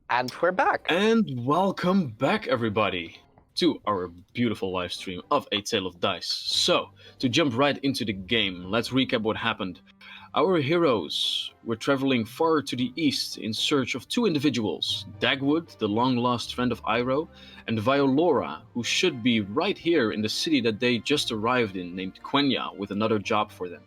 And we're back. And welcome back, everybody, to our beautiful live stream of A Tale of Dice. So, to jump right into the game, let's recap what happened. Our heroes were traveling far to the east in search of two individuals, Dagwood, the long-lost friend of Iroh, and Violora, who should be right here in the city that they just arrived in, named Quenja, with another job for them.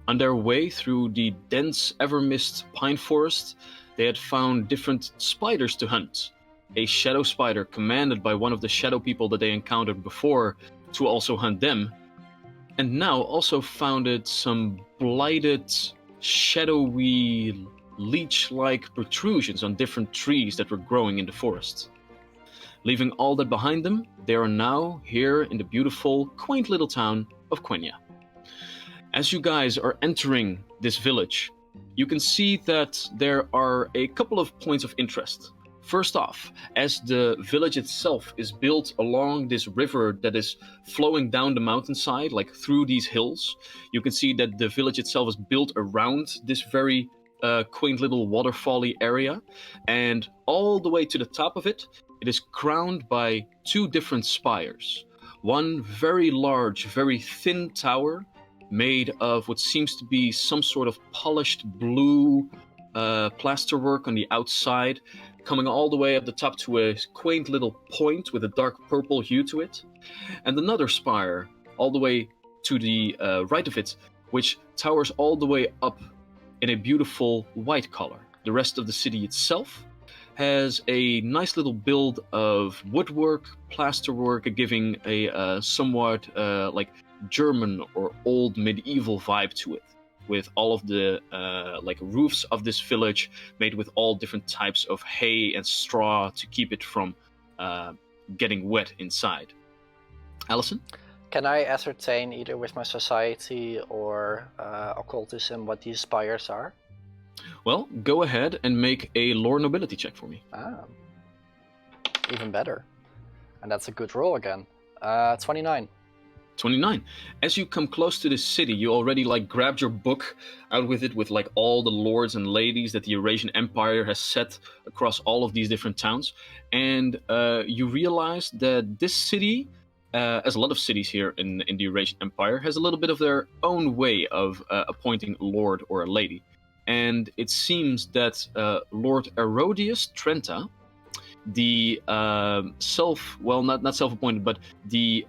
On their way through the dense Evermist pine forest, they had found different spiders to hunt. A shadow spider commanded by one of the shadow people that they encountered before to also hunt them, and now also founded some blighted, shadowy, leech-like protrusions on different trees that were growing in the forest. Leaving all that behind them, they are now here in the beautiful, quaint little town of Quenya. As you guys are entering this village, you can see that there are a couple of points of interest. First off, as the village itself is built along this river that is flowing down the mountainside, like through these hills, you can see that the village itself is built around this very quaint little waterfally area. And all the way to the top of it, it is crowned by two different spires. One very large, very thin tower made of what seems to be some sort of polished blue plasterwork on the outside, coming all the way at the top to a quaint little point with a dark purple hue to it. And another spire all the way to the right of it, which towers all the way up in a beautiful white color. The rest of the city itself has a nice little build of woodwork, plasterwork, giving a somewhat like German or old medieval vibe to it, with all of the like roofs of this village made with all different types of hay and straw to keep it from getting wet inside. Allison? Can I ascertain either with my society or occultism what these spires are? Well, go ahead and make a lore nobility check for me. Even better. And that's a good roll again. 29. 29. As you come close to the city, you already like grabbed your book out with it, with like all the lords and ladies that the Eurasian Empire has set across all of these different towns, and you realize that this city, as a lot of cities here in the Eurasian Empire, has a little bit of their own way of appointing a lord or a lady. And it seems that Lord Erodius Trenta, the not self-appointed, but the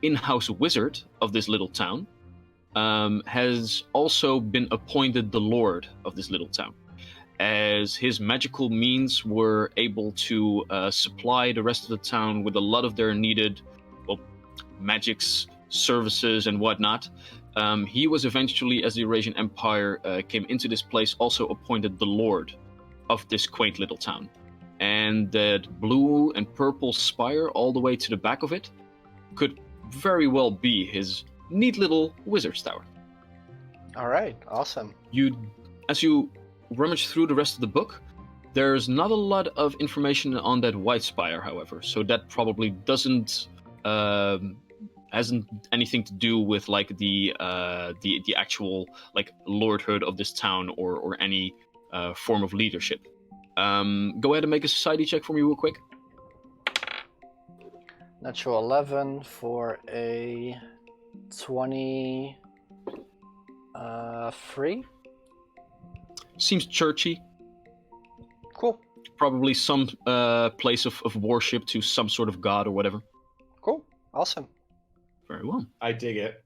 in-house wizard of this little town, has also been appointed the lord of this little town, as his magical means were able to supply the rest of the town with a lot of their needed, magics, services, and whatnot. He was eventually, as the Eurasian Empire came into this place, also appointed the lord of this quaint little town. And that blue and purple spire all the way to the back of it could very well be his neat little wizard's tower. All right, awesome. As you rummage through the rest of the book, there's not a lot of information on that white spire, however, so that probably hasn't anything to do with like the actual like lordhood of this town or any form of leadership. Go ahead and make a society check for me real quick. Natural 11 for a 23. Seems churchy. Cool. Probably some place of worship to some sort of god or whatever. Cool. Awesome. Very well. I dig it.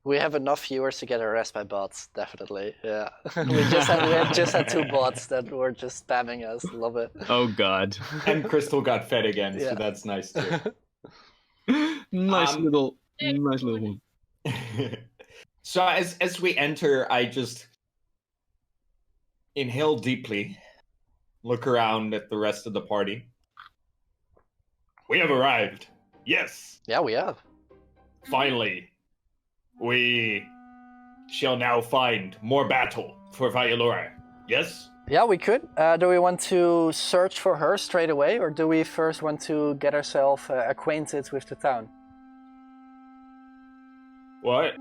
We have enough viewers to get harassed by bots, definitely. Yeah. we just had 2 bots that were just spamming us. Love it. Oh god. And Crystal got fed again, Yeah. so that's nice too. nice little one. So as we enter, I just inhale deeply, look around at the rest of the party. We have arrived. Yes. Yeah, we have. Finally. We shall now find more battle for Violora. Yes? Yeah, we could. Do we want to search for her straight away, or do we first want to get ourselves acquainted with the town? What?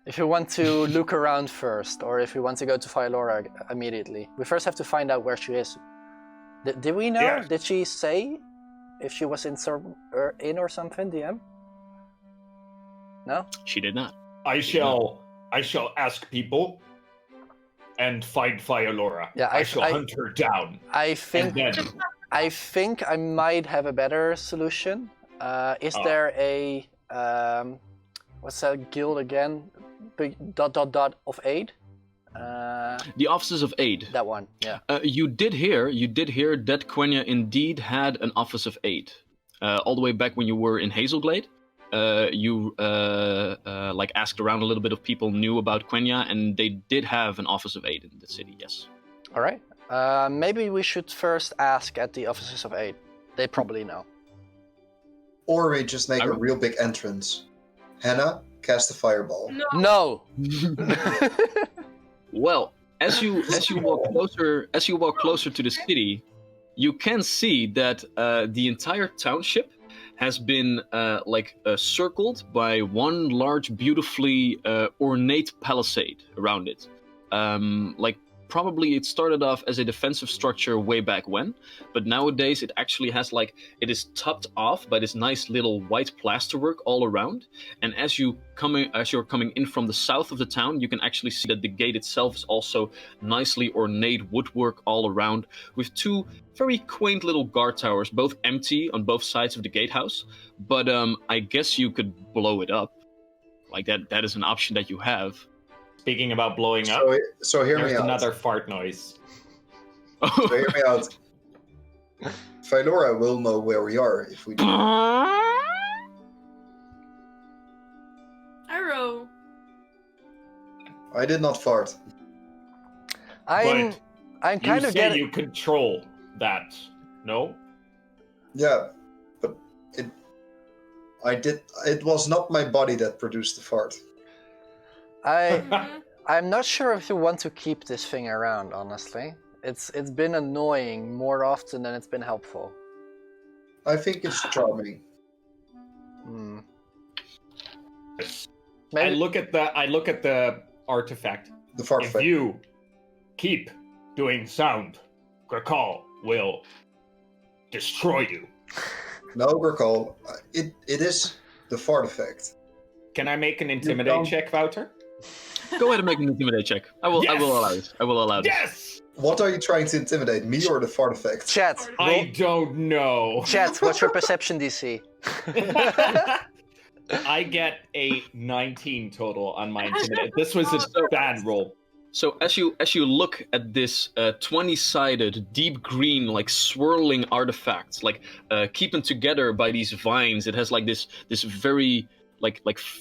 If we want to look around first, or if we want to go to Violora immediately. We first have to find out where she is. Did we know? Yes. Did she say if she was in or something, DM? No? She did not. I shall ask people and find Fialora. Yeah, I shall hunt her down. I And think then I think I might have a better solution. Is there a what's that guild again? Big ... of aid. The Offices of Aid. That one, yeah. You did hear that Quenya indeed had an Office of Aid. All the way back when you were in Hazelglade, you like asked around a little bit of people knew about Quenya, and they did have an Office of Aid in the city. Yes. All right. Maybe we should first ask at the Offices of Aid. They probably know. Or we just make a real big entrance. Hannah, cast a fireball. No. Well, as you walk closer to the city, you can see that the entire township has been circled by one large, beautifully ornate palisade around it. Probably it started off as a defensive structure way back when, but nowadays it actually has it is topped off by this nice little white plasterwork all around. And as you're coming in from the south of the town, you can actually see that the gate itself is also nicely ornate woodwork all around, with two very quaint little guard towers, both empty on both sides of the gatehouse. But I guess you could blow it up. That is an option that you have. Speaking about blowing up, So hear me there's out. another fart noise. So hear me out. Philora will know where we are if we do. Arrow. I did not fart. I'm But kind you of say getting. you control that, no? Yeah, but it was not my body that produced the fart. I'm not sure if you want to keep this thing around, honestly. It's been annoying more often than it's been helpful. I think it's charming. Hmm. I Maybe look at the artifact. The fart If effect. you keep doing sound, Grakal will destroy you. No, recall. It is the fart effect. Can I make an intimidate don't- check, Wouter? Go ahead and make an intimidate check. I will allow it. I will allow this. Yes! What are you trying to intimidate, me or the fart effect? chat. I don't know. Chat. What's your perception DC? I get a 19 total on my intimidate. This was a bad roll. So as you look at this 20-sided, deep green, swirling artifact, keeping together by these vines, it has this very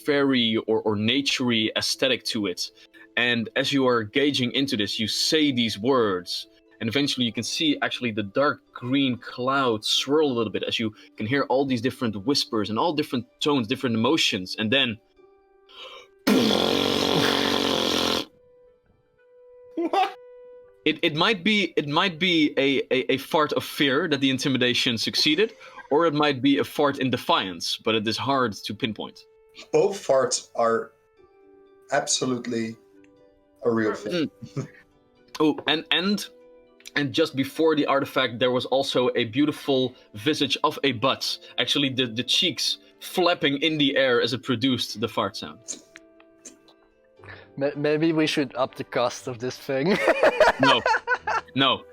fairy or naturey aesthetic to it. And as you are gauging into this, you say these words, and eventually you can see actually the dark green cloud swirl a little bit as you can hear all these different whispers and all different tones, different emotions, and then it might be a fart of fear that the intimidation succeeded, or it might be a fart in defiance, but it is hard to pinpoint. Both farts are absolutely a real thing. Oh, and just before the artifact, there was also a beautiful visage of a butt. Actually, the cheeks flapping in the air as it produced the fart sound. Maybe we should up the cost of this thing. No.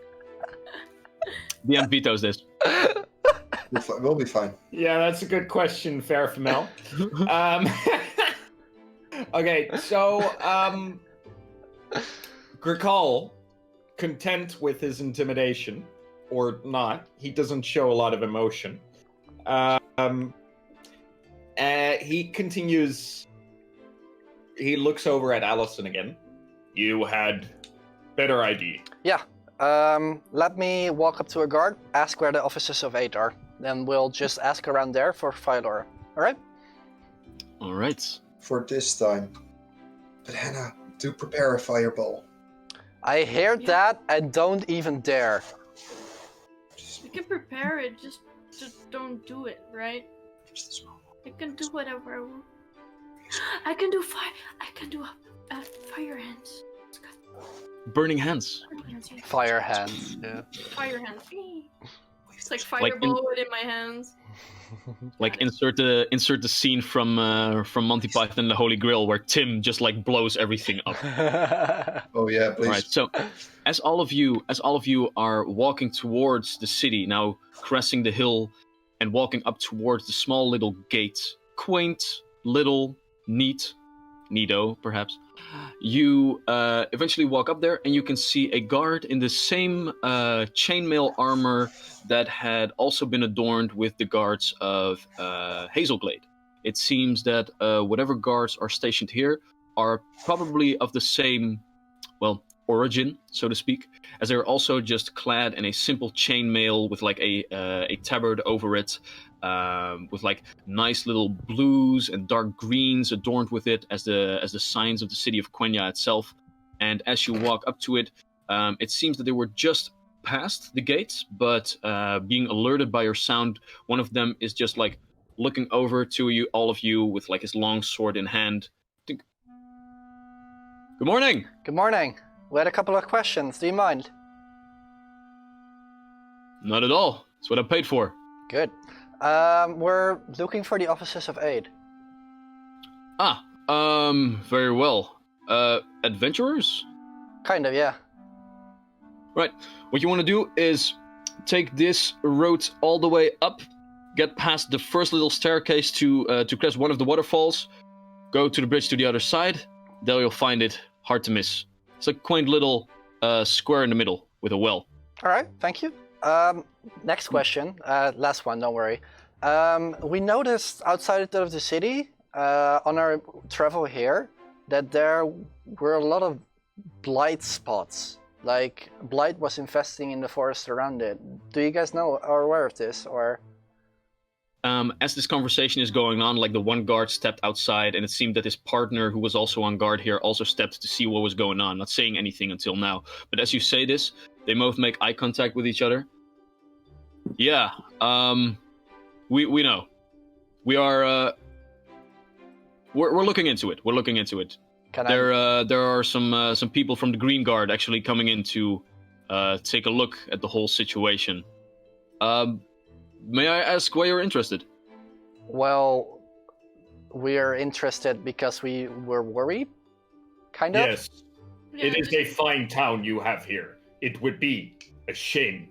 DM vetoes this. We'll be fine. Yeah, that's a good question, Farafamel. Okay, so Grakal, content with his intimidation, or not, he doesn't show a lot of emotion. He continues. He looks over at Allison again. You had better ID. Yeah. Let me walk up to a guard, ask where the Offices of Aid are. Then we'll just ask around there for Philora. Alright? Alright. For this time. But Hannah, do prepare a fireball. I heard that and don't even dare. We can prepare it, just don't do it, right? I can do whatever I want. I can do fire. I can do fire hands. burning hands. Fire hands. Yeah. Fire hands. It's like Like fireball in my hands. Like insert the scene from Monty Python and the Holy Grail where Tim just like blows everything up. Oh yeah, please. All right. So, as all of you are walking towards the city now, crossing the hill and walking up towards the small little gate, quaint, little, neato perhaps. You eventually walk up there and you can see a guard in the same chainmail armor that had also been adorned with the guards of Hazelglade. It seems that whatever guards are stationed here are probably of the same, well, origin, so to speak, as they're also just clad in a simple chainmail with like a tabard over it, with like nice little blues and dark greens adorned with it as the signs of the city of Quenja itself. And as you walk up to it, it seems that they were just past the gates, but being alerted by your sound, one of them is just like looking over to you, all of you, with like his long sword in hand. Good morning. Good morning. We had a couple of questions. Do you mind? Not at all. That's what I'm paid for. Good. We're looking for the officers of aid. Very well. Adventurers? Kind of, yeah. Right. What you want to do is take this road all the way up, get past the first little staircase to cross one of the waterfalls, go to the bridge to the other side. There you'll find it. Hard to miss. It's a quaint little square in the middle with a well. All right, thank you. Next question. Last one, don't worry. We noticed outside of the city, on our travel here, that there were a lot of blight spots. Like, blight was infesting in the forest around it. Do you guys know or aware of this, or...? As this conversation is going on, like the one guard stepped outside, and it seemed that his partner, who was also on guard here, also stepped to see what was going on, not saying anything until now. But as you say this, they both make eye contact with each other. Yeah, we know. We are, we're looking into it. We're looking into it. There are some people from the Green Guard actually coming in to take a look at the whole situation. May I ask why you're interested? Well, we're interested because we were worried, kind of? Yes. Yeah, It is just- a fine town you have here. It would be a shame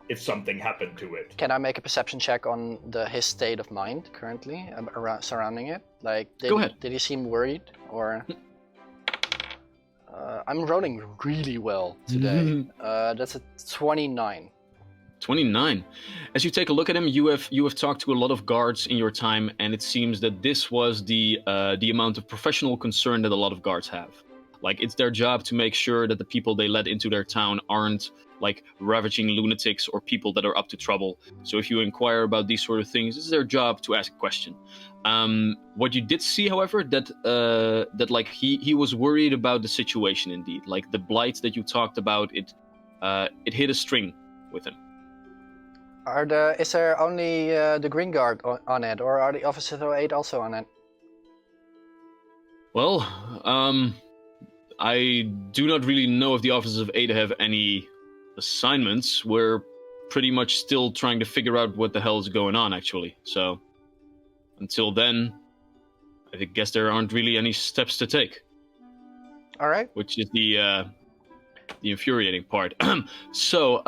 if something happened to it. Can I make a perception check on his state of mind currently, around, surrounding it? Like, Go ahead. Did he seem worried, or... I'm rolling really well today. That's a 29. 29. As you take a look at him, you have talked to a lot of guards in your time, and it seems that this was the amount of professional concern that a lot of guards have. Like, it's their job to make sure that the people they let into their town aren't like ravaging lunatics or people that are up to trouble. So if you inquire about these sort of things, it's their job to ask a question. What you did see, however, that like he was worried about the situation indeed. Like the blight that you talked about, it hit a string with him. Is there only the Green Guard on it, or are the officers of aid also on it? Well, I do not really know if the officers of aid have any assignments. We're pretty much still trying to figure out what the hell is going on, actually. So, until then, I guess there aren't really any steps to take. All right. Which is the infuriating part. So,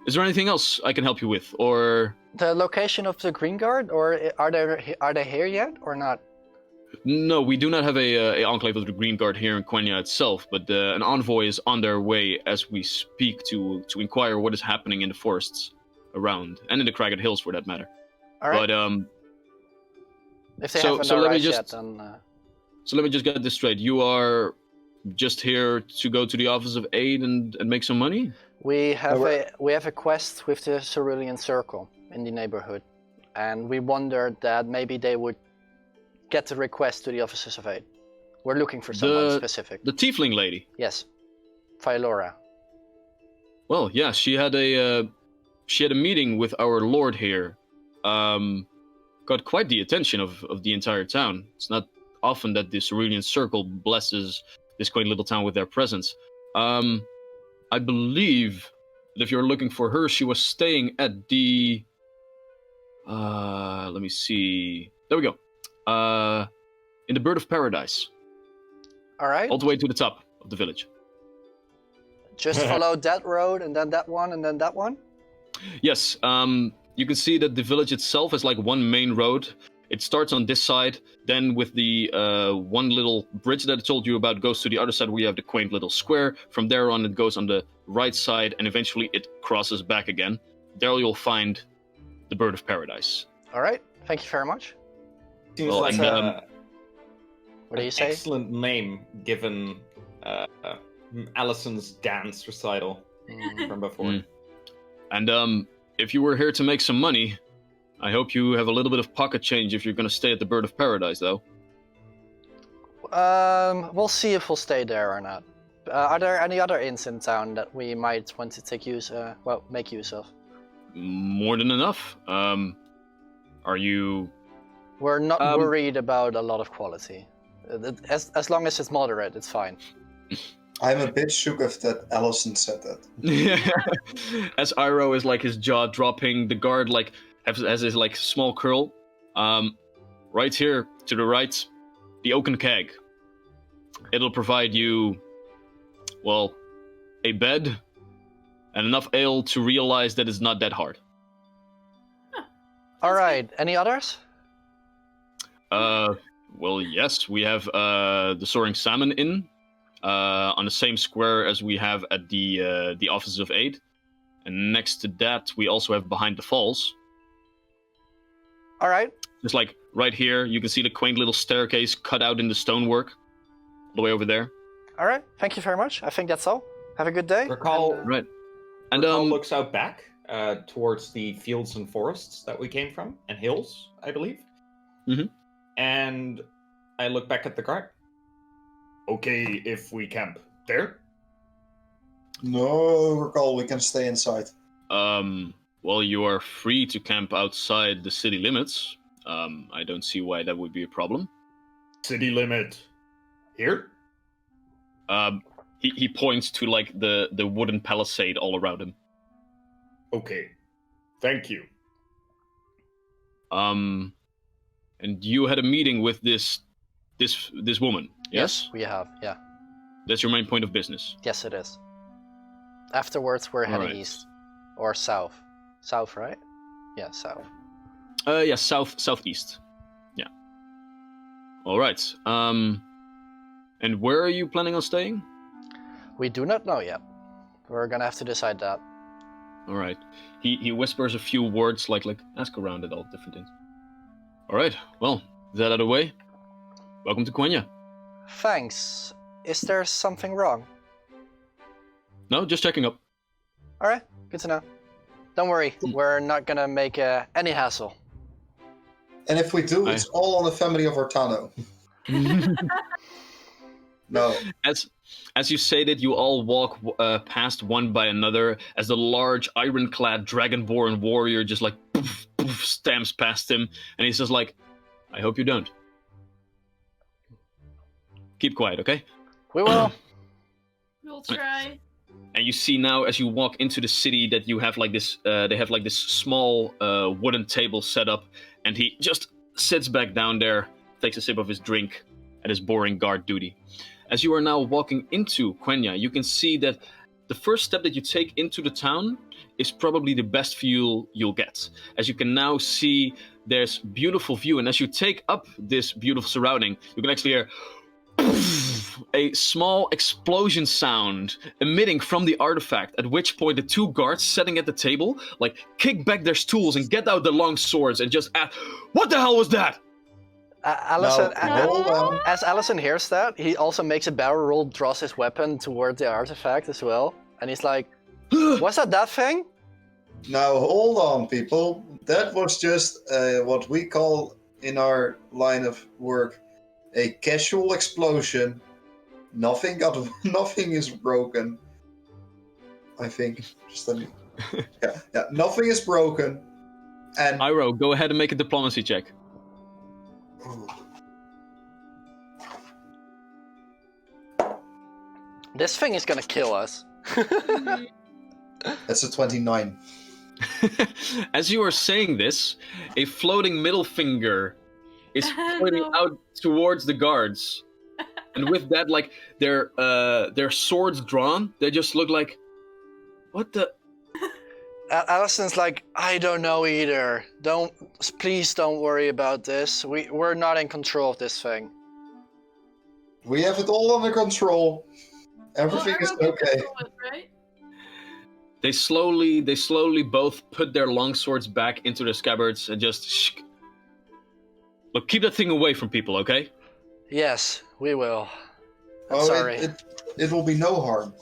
is there anything else I can help you with, or The location of the Green Guard, or are they here yet, or not? no? We do not have a enclave of the Green Guard here in Quenya itself, but an envoy is on their way as we speak to inquire what is happening in the forests around, and in the Cragged Hills for that matter. All right. But if they so haven't let me arrived just- yet, then so let me just get this straight. You are just here to go to the Office of Aid and make some money? we have we're- a quest with the Cerulean Circle in the neighborhood, and we wondered that maybe they would get the request to the officers of aid. We're looking for someone specific. The Tiefling lady. Yes, Philora. Well, yeah, she had a meeting with our lord here. Got quite the attention of the entire town. It's not often that the Cerulean Circle blesses this quaint little town with their presence. I believe that if you're looking for her, she was staying at the... let me see. There we go. In the Bird of Paradise. All right. All the way to the top of the village. Just follow that road and then that one and then that one? Yes, you can see that the village itself is like one main road. It starts on this side, then with the one little bridge that I told you about goes to the other side where you have the quaint little square. From there on it goes on the right side and eventually it crosses back again. There you'll find the Bird of Paradise. All right. Thank you very much. Seems Well, like and, What do you an say? excellent name given Allison's dance recital from before. Mm. And if you were here to make some money, I hope you have a little bit of pocket change if you're going to stay at the Bird of Paradise, though. We'll see if we'll stay there or not. Are there any other inns in town that we might want to make use of? More than enough. Are you... We're not worried about a lot of quality. As long as it's moderate, it's fine. I'm a bit shook of that Allison said that. As Iroh is like his jaw dropping, the guard like has his like small curl. Right here to the right, the oaken keg. It'll provide you, well, a bed and enough ale to realize that it's not that hard. All right. Any others? Well, yes, we have the Soaring Salmon Inn on the same square as we have at the Offices of Aid, and next to that we also have Behind the Falls. All right. Just like right here, you can see the quaint little staircase cut out in the stonework, all the way over there. All right. Thank you very much. I think that's all. Have a good day. Recall, Right. And Recall looks out back towards the fields and forests that we came from, and hills, I believe. Mhm. And I look back at the guard. Okay, if we camp there? No, recall, we can stay inside. Well, you are free to camp outside the city limits. I don't see why that would be a problem. City limit. Here? He points to like the wooden palisade all around him. Okay. Thank you. And you had a meeting with this woman, yes? We have. Yeah. That's your main point of business. Yes, it is. Afterwards, we're heading Alright. east or south. South, right? Yeah, south. Yeah, southeast. Yeah. All right. And where are you planning on staying? We do not know yet. We're gonna have to decide that. All right. He whispers a few words like ask around at all different things. All right. Well, is that out of the way? Welcome to Quenja. Thanks. Is there something wrong? No, just checking up. All right. Good to know. Don't worry. We're not gonna make any hassle. And if we do, it's all on the family of Ortano. No. As you say that, you all walk past one by another as the large ironclad dragonborn warrior just like poof, poof, stamps past him, and he says like, "I hope you don't. Keep quiet, okay?" We will. We'll try. And you see now, as you walk into the city, that you have like this. They have like this small wooden table set up, and he just sits back down there, takes a sip of his drink, at his boring guard duty. As you are now walking into Quenja, you can see that the first step that you take into the town is probably the best view you'll get. As you can now see, there's beautiful view, and as you take up this beautiful surrounding, you can actually hear a small explosion sound emitting from the artifact, at which point the two guards sitting at the table like kick back their stools and get out the long swords and just ask, "What the hell was that?" Allison, hold on. as Allison hears that, he also makes a barrel roll, draws his weapon toward the artifact as well, and he's like, "Was that thing?" Now, hold on, people. That was just what we call in our line of work a casual explosion. Nothing is broken. I think. Just let me. Yeah. Nothing is broken. And Iroh, go ahead and make a diplomacy check. This thing is gonna kill us. That's a 29. As you are saying this, a floating middle finger is pointing No. out towards the guards, and with that, like their swords drawn, they just look like, what the? Allison's like, I don't know either. Please don't worry about this. We're not in control of this thing. We have it all under control. Everything is Arrow can okay. control it, right? They slowly both put their long swords back into their scabbards and just shh. Look, keep that thing away from people, okay? Yes, we will. I'm Oh, sorry. it will be no harm.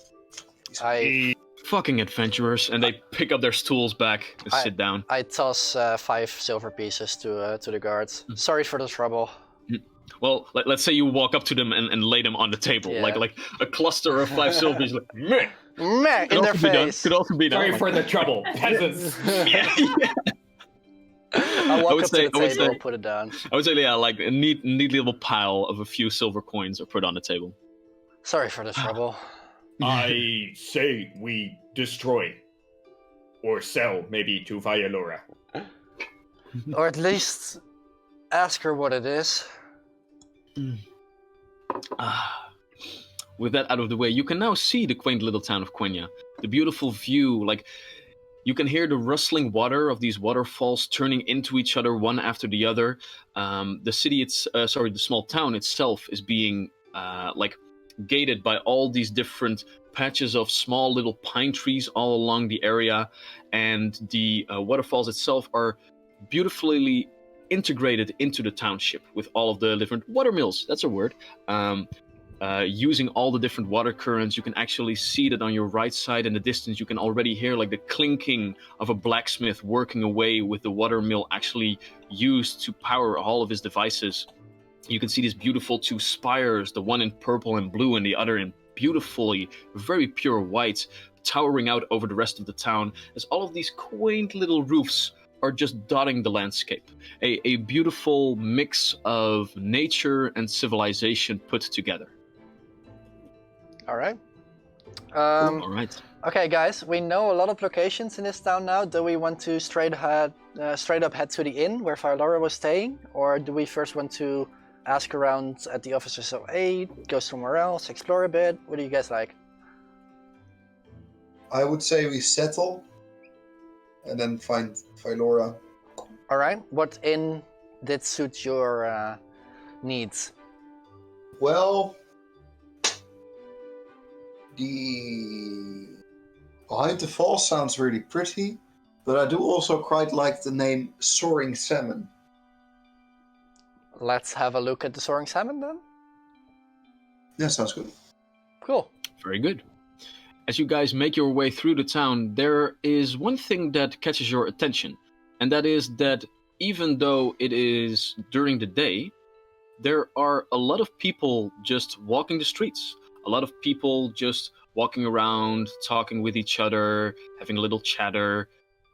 Fucking adventurers, and they pick up their stools back and sit down. I toss 5 silver pieces to the guards. Sorry for the trouble. Well, let's say you walk up to them and lay them on the table, Yeah. like a cluster of 5 silver pieces. Like, meh. Meh, in their face. Could also be done. Sorry for the trouble, peasants. Yeah. I'll walk up to the table say- and put it down. I would say, yeah, like a neat little pile of a few silver coins are put on the table. Sorry for the trouble. I say we destroy or sell maybe to Violora. Or at least ask her what it is. With that out of the way, you can now see the quaint little town of Quenja. The beautiful view, like you can hear the rustling water of these waterfalls turning into each other one after the other. The small town itself is being like gated by all these different patches of small little pine trees all along the area, and the waterfalls itself are beautifully integrated into the township with all of the different water mills. That's a word. Using all the different water currents, you can actually see that on your right side in the distance. You can already hear like the clinking of a blacksmith working away with the water mill actually used to power all of his devices. You can see these beautiful 2 spires, the one in purple and blue and the other in beautifully, very pure white, towering out over the rest of the town, as all of these quaint little roofs are just dotting the landscape. A beautiful mix of nature and civilization put together. All right. All right. Okay, guys, we know a lot of locations in this town now. Do we want to straight up head to the inn where Violora was staying, or do we first want to ask around at the offices of aid, go somewhere else, explore a bit? What do you guys like? I would say we settle and then find Philora. All right. What inn did suit your needs? Well, the behind the falls sounds really pretty, but I do also quite like the name Soaring Salmon. Let's have a look at the soaring salmon then. Yeah, sounds good. Cool. Very good. As you guys make your way through the town, there is one thing that catches your attention, and that is that even though it is during the day, there are a lot of people just walking the streets. A lot of people just walking around, talking with each other, having a little chatter.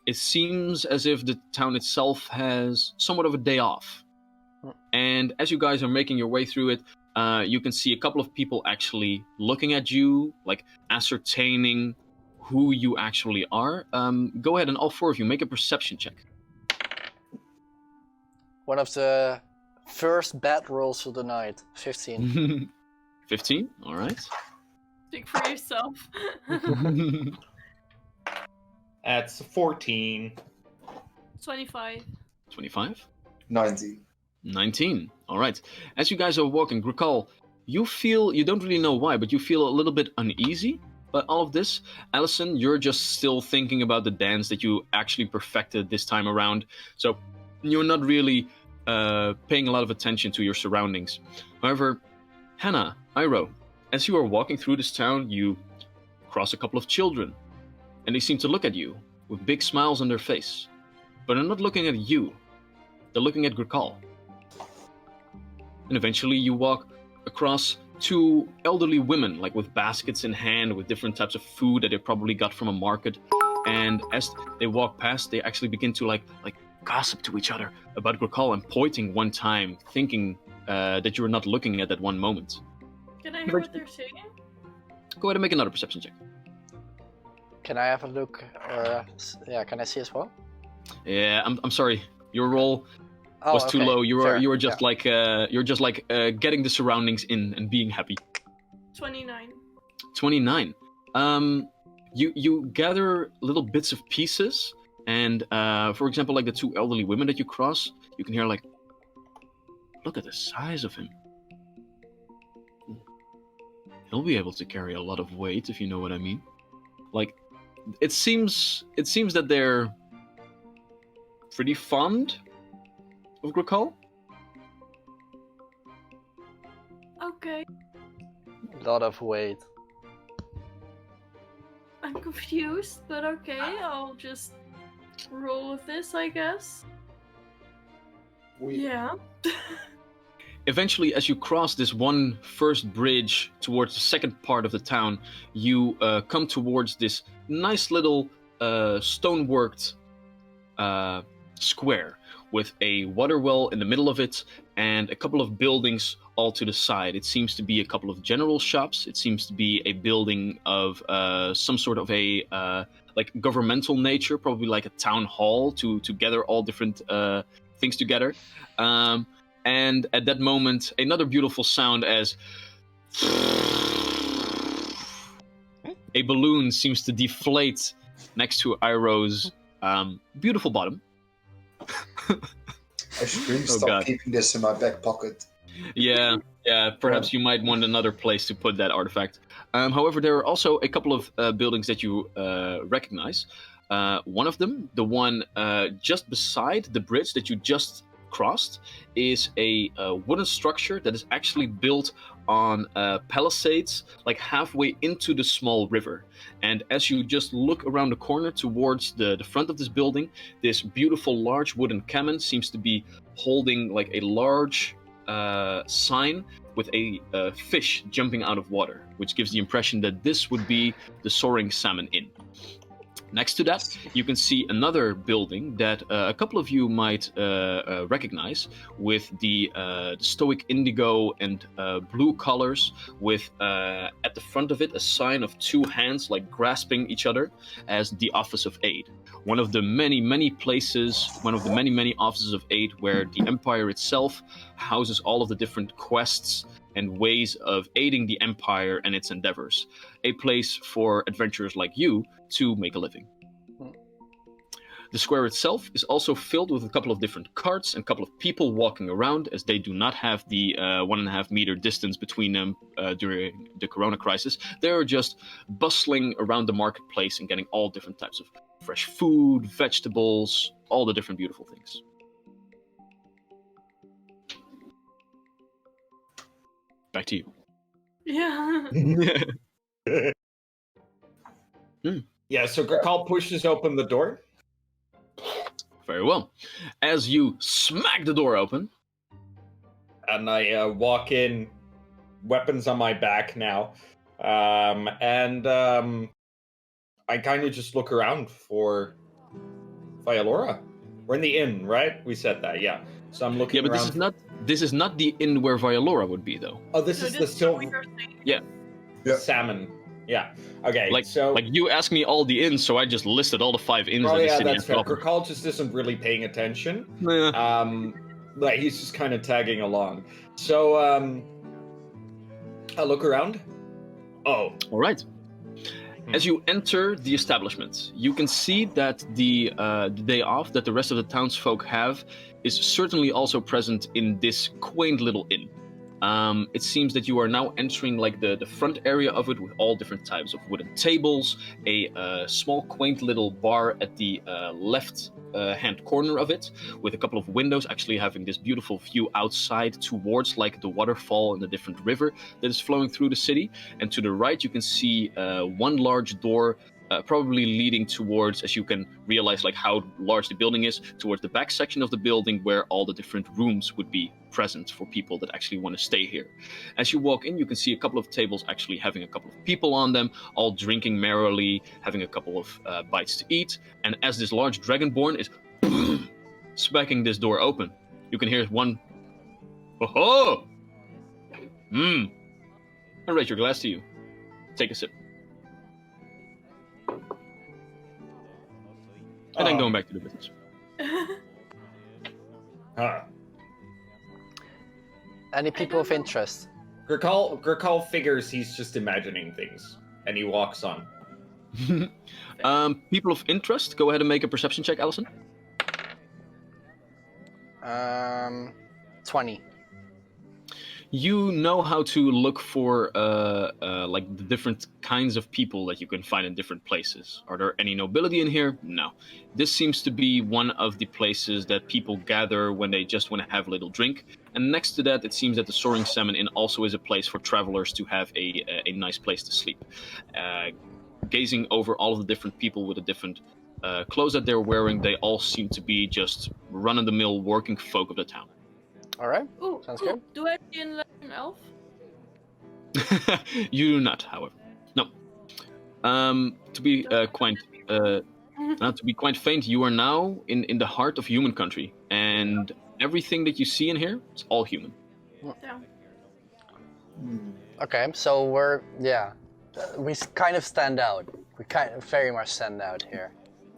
It seems as if the town itself has somewhat of a day off. And as you guys are making your way through it, you can see a couple of people actually looking at you, like ascertaining who you actually are. Go ahead and all 4 of you make a perception check. One of the first bad rolls of the night. 15. 15, all right. Speak for yourself. That's 14. 25. 25. 19. 19. All right. As you guys are walking, Grakal, you don't really know why, but you feel a little bit uneasy by all of this. Allison, you're just still thinking about the dance that you actually perfected this time around. So you're not really paying a lot of attention to your surroundings. However, Hannah, Iroh, as you are walking through this town, you cross a couple of children, and they seem to look at you with big smiles on their face. But they're not looking at you. They're looking at Grakal. And eventually you walk across 2 elderly women, like with baskets in hand, with different types of food that they probably got from a market. And as they walk past, they actually begin to like gossip to each other about Grakal and pointing one time, thinking that you were not looking at that one moment. Can I hear what they're saying? Go ahead and make another perception check. Can I have a look? Or can I see as well? Yeah, I'm sorry. Your roll Oh, was too okay, low. You fair, were just yeah. like getting the surroundings in and being happy. 29. 29. You gather little bits of pieces, and for example, like the two elderly women that you cross, you can hear like, look at the size of him. He'll be able to carry a lot of weight, if you know what I mean. Like, it seems that they're pretty fond of Grakal. Okay. A lot of weight. I'm confused, but okay, I'll just roll with this, I guess. Yeah. Eventually, as you cross this one first bridge towards the second part of the town, you come towards this nice little stoneworked square with a water well in the middle of it and a couple of buildings all to the side. It seems to be a couple of general shops. It seems to be a building of some sort of a like governmental nature, probably like a town hall to gather all different things together. And at that moment, another beautiful sound as a balloon seems to deflate next to Iroh's beautiful bottom. I should really Oh, stop God. keeping this in my back pocket. Yeah, perhaps you might want another place to put that artifact. However, there are also a couple of buildings that you recognize. One of them, the one just beside the bridge that you just crossed, is a wooden structure that is actually built on palisades, like halfway into the small river. And as you just look around the corner towards the front of this building, this beautiful large wooden cannon seems to be holding like a large sign with a fish jumping out of water, which gives the impression that this would be the Soaring Salmon Inn. Next to that, you can see another building that a couple of you might recognize, with the stoic indigo and blue colors, with at the front of it a sign of two hands like grasping each other as the Office of Aid. One of the many places, one of the many offices of aid where the Empire itself houses all of the different quests and ways of aiding the Empire and its endeavors. A place for adventurers like you to make a living. The square itself is also filled with a couple of different carts and a couple of people walking around, as they do not have the 1.5 meter distance between them during the corona crisis. They're just bustling around the marketplace and getting all different types of fresh food, vegetables, all the different beautiful things. Back to you. Yeah. Yeah, so Grakal pushes open the door. Very well. As you smack the door open, And I walk in, weapons on my back now. And I kind of just look around for Vialora. We're in the inn, right? We said that, yeah. So I'm looking yeah, but around. this is not the inn where Vialora would be, though. Oh, this So is the this is what we silver were saying. Yeah. Yeah. salmon. Yeah. Okay. Like, so like you asked me all the inns, so I just listed all the 5 inns oh that the yeah, city that's has fair. to offer. Grakal just isn't really paying attention. Yeah. Like he's just kind of tagging along. So I look around. Oh, All right. As you enter the establishment, you can see that the day off that the rest of the townsfolk have is certainly also present in this quaint little inn. It seems that you are now entering like the front area of it, with all different types of wooden tables, a small quaint little bar at the left hand corner of it, with a couple of windows actually having this beautiful view outside towards like the waterfall and the different river that is flowing through the city. And to the right you can see one large door, probably leading towards, as you can realize like how large the building is, towards the back section of the building where all the different rooms would be present for people that actually want to stay here. As you walk in, you can see a couple of tables actually having a couple of people on them, all drinking merrily, having a couple of bites to eat. And as this large dragonborn is smacking this door open, you can hear one, "Oh-ho! And raise your glass to you." take a sip. And then going back to the business. Any people of know. interest? Gurkal figures he's just imagining things, and he walks on. People of interest, go ahead and make a perception check, Allison. 20. You know how to look for like the different kinds of people that you can find in different places. Are there any nobility in here? No. This seems to be one of the places that people gather when they just want to have a little drink. And next to that, it seems that the Soaring Salmon Inn also is a place for travelers to have a nice place to sleep. Gazing over all of the different people with the different clothes that they're wearing, they all seem to be just run-of-the-mill working folk of the town. All right. Ooh, Sounds ooh, good. do I see an elf? You do not, however. No. To be quite faint, you are now in the heart of human country, and everything that you see in here is all human. Damn. Okay, so we kind of stand out. We kind of very much stand out here.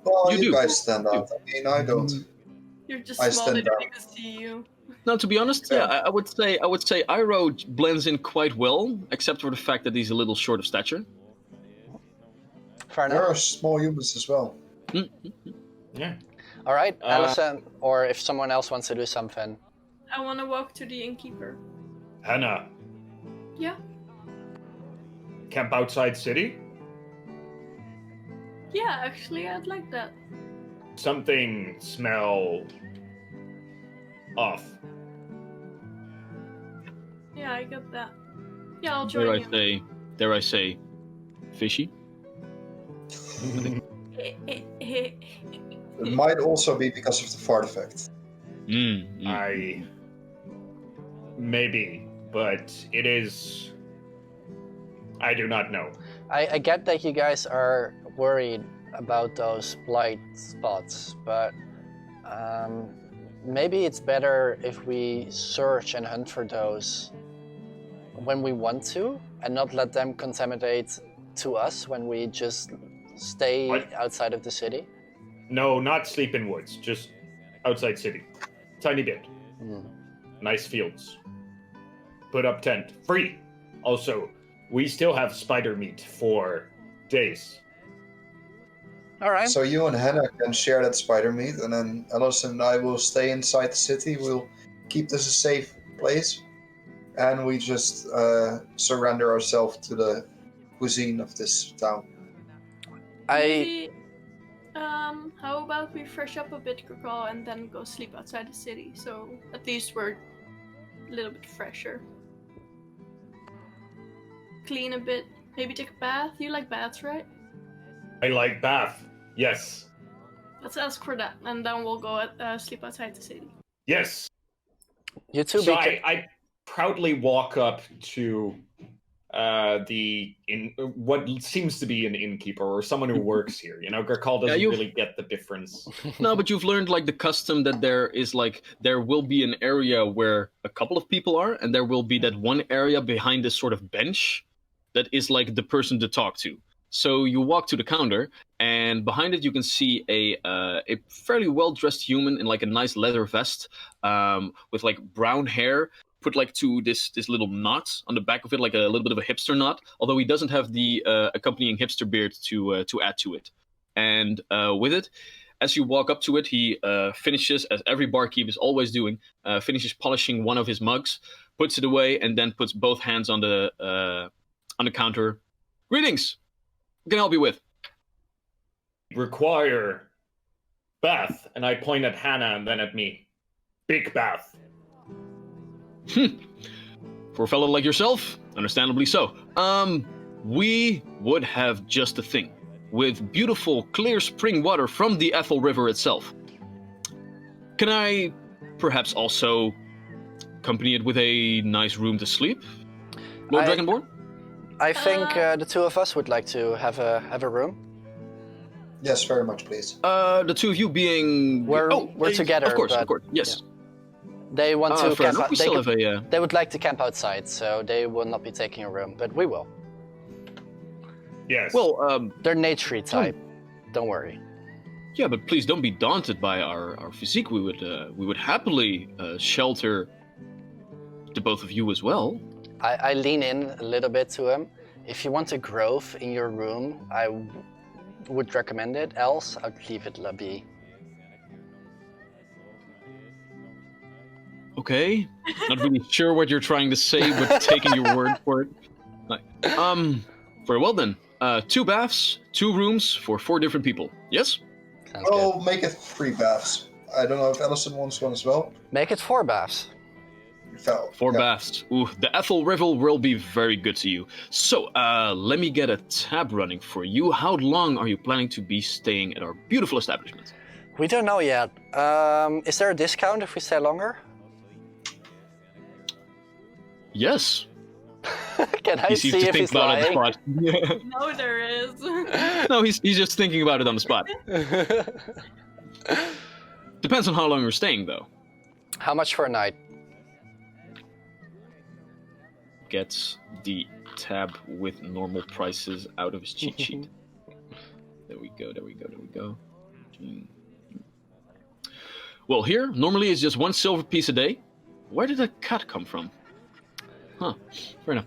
Well, You you do. guys stand out. I mean, I don't. You're just I small, stand they don't out. even see you. No, to be honest, Yeah. I would say Iroh blends in quite well, except for the fact that he's a little short of stature. Fair There enough. are small humans as well. Yeah. All right, Allison, or if someone else wants to do something. I want to walk to the innkeeper. Hannah, Yeah. camp outside city? Yeah, actually, I'd like that. Something smell off. Yeah, I get that. Yeah, I'll join you. Dare I say, fishy? It might also be because of the fart effect. Maybe, but it is. I do not know. I get that you guys are worried about those blight spots, but maybe it's better if we search and hunt for those when we want to, and not let them contaminate to us when we just stay What? outside of the city. No, not sleep in woods. Just outside city. Tiny bit. Nice fields. Put up tent. Free. Also, we still have spider meat for days. All right. So you and Hannah can share that spider meat, and then Alice and I will stay inside the city. We'll keep this a safe place, and we just surrender ourselves to the cuisine of this town. Maybe, how about we fresh up a bit, Gurkal, and then go sleep outside the city, so at least we're a little bit fresher. Clean a bit, maybe take a bath. You like baths, right? I like bath. Yes. Let's ask for that, and then we'll go sleep outside the city. Yes. You two So be I proudly walk up to what seems to be an innkeeper or someone who works here. You know, Gurkal doesn't really get the difference. No, but you've learned like the custom that there will be an area where a couple of people are, and there will be that one area behind this sort of bench that is like the person to talk to. So you walk to the counter, and behind it you can see a fairly well-dressed human in like a nice leather vest, with like brown hair, put like to this little knot on the back of it, like a little bit of a hipster knot. Although he doesn't have the accompanying hipster beard to add to it. And with it, as you walk up to it, he finishes, as every barkeep is always doing, finishes polishing one of his mugs, puts it away, and then puts both hands on the counter. Greetings. What can I help you with? Require bath, and I point at Hannah and then at me. Big bath. For a fellow like yourself, understandably so. We would have just the thing, with beautiful, clear spring water from the Ethel River itself. Can I perhaps also accompany it with a nice room to sleep, Lord Dragonborn? I think the two of us would like to have a room. Yes, very much, please. The two of you being... We're together, Of course, but, yes. They want to fair camp. enough. We still have a... They would like to camp outside, so they will not be taking a room, but we will. Yes. Well, They're naturey type. Don't worry. yeah, but please don't be daunted by our physique. We would happily shelter the both of you as well. I lean in a little bit to him. If you want a grove in your room, I would recommend it. Else, I'd leave it be. Okay, not really sure what you're trying to say, but taking your word for it. Like, very well then. 2 baths, 2 rooms for 4 different people. Yes? Sounds good. I'll make it 3 baths. I don't know if Allison wants one as well. Make it 4 baths. 4 Yeah. baths. Ooh, the Ethel River will be very good to you. So, let me get a tab running for you. How long are you planning to be staying at our beautiful establishment? We don't know yet. Is there a discount if we stay longer? Yes. Can I He see seems to if think he's about it on lying? the spot. No, there is. No, he's just thinking about it on the spot. Depends on how long you're staying, though. How much for a night? Gets the tab with normal prices out of his cheat sheet. There we go. Well, here, normally it's just 1 silver piece a day. Where did that cat come from? Huh, fair enough.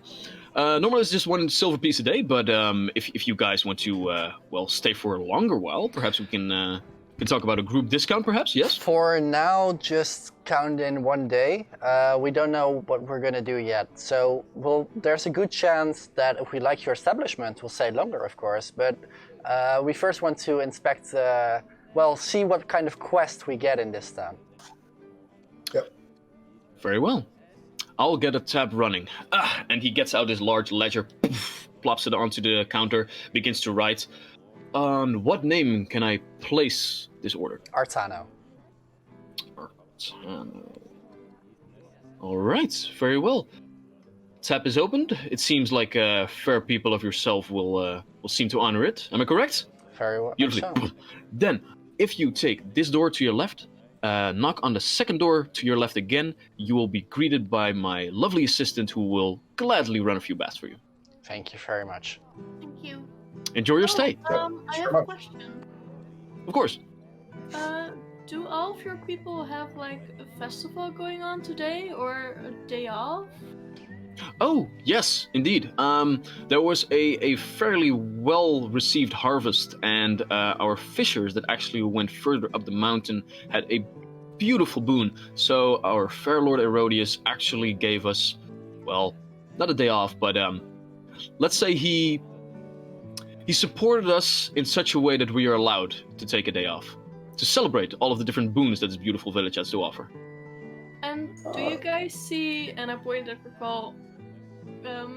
Normally it's just 1 silver piece a day, but if you guys want to, stay for a longer while, perhaps we can talk about a group discount, perhaps, yes? For now, just count in 1 day. We don't know what we're gonna do yet. So, there's a good chance that if we like your establishment, we'll stay longer, of course. But we first want to inspect, see what kind of quest we get in this town. Yep. Very well. I'll get a tab running. And he gets out his large ledger, plops it onto the counter, begins to write. On what name can I place this order? Artano. All right, very well. Tab is opened. It seems like fair people of yourself will seem to honor it. Am I correct? Very well. Beautifully. Then, if you take this door to your left, knock on the second door to your left again, you will be greeted by my lovely assistant who will gladly run a few baths for you. Thank you very much. Thank you. Enjoy your stay. I have a question. Of course. Do all of your people have like a festival going on today or a day off? Oh, yes, indeed. There was a fairly well-received harvest, and our fishers that actually went further up the mountain had a beautiful boon. So our fair Lord Erodius actually gave us, well, not a day off, but let's say he supported us in such a way that we are allowed to take a day off to celebrate all of the different boons that this beautiful village has to offer. And do you guys see, and I pointed at Recall,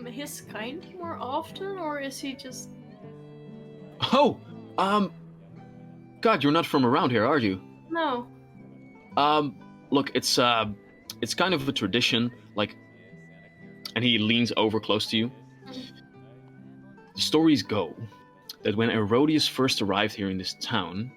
his kind more often, or is he just... Oh, God, you're not from around here, are you? No. Look, it's kind of a tradition, like, and he leans over close to you. The stories go that when Erodius first arrived here in this town,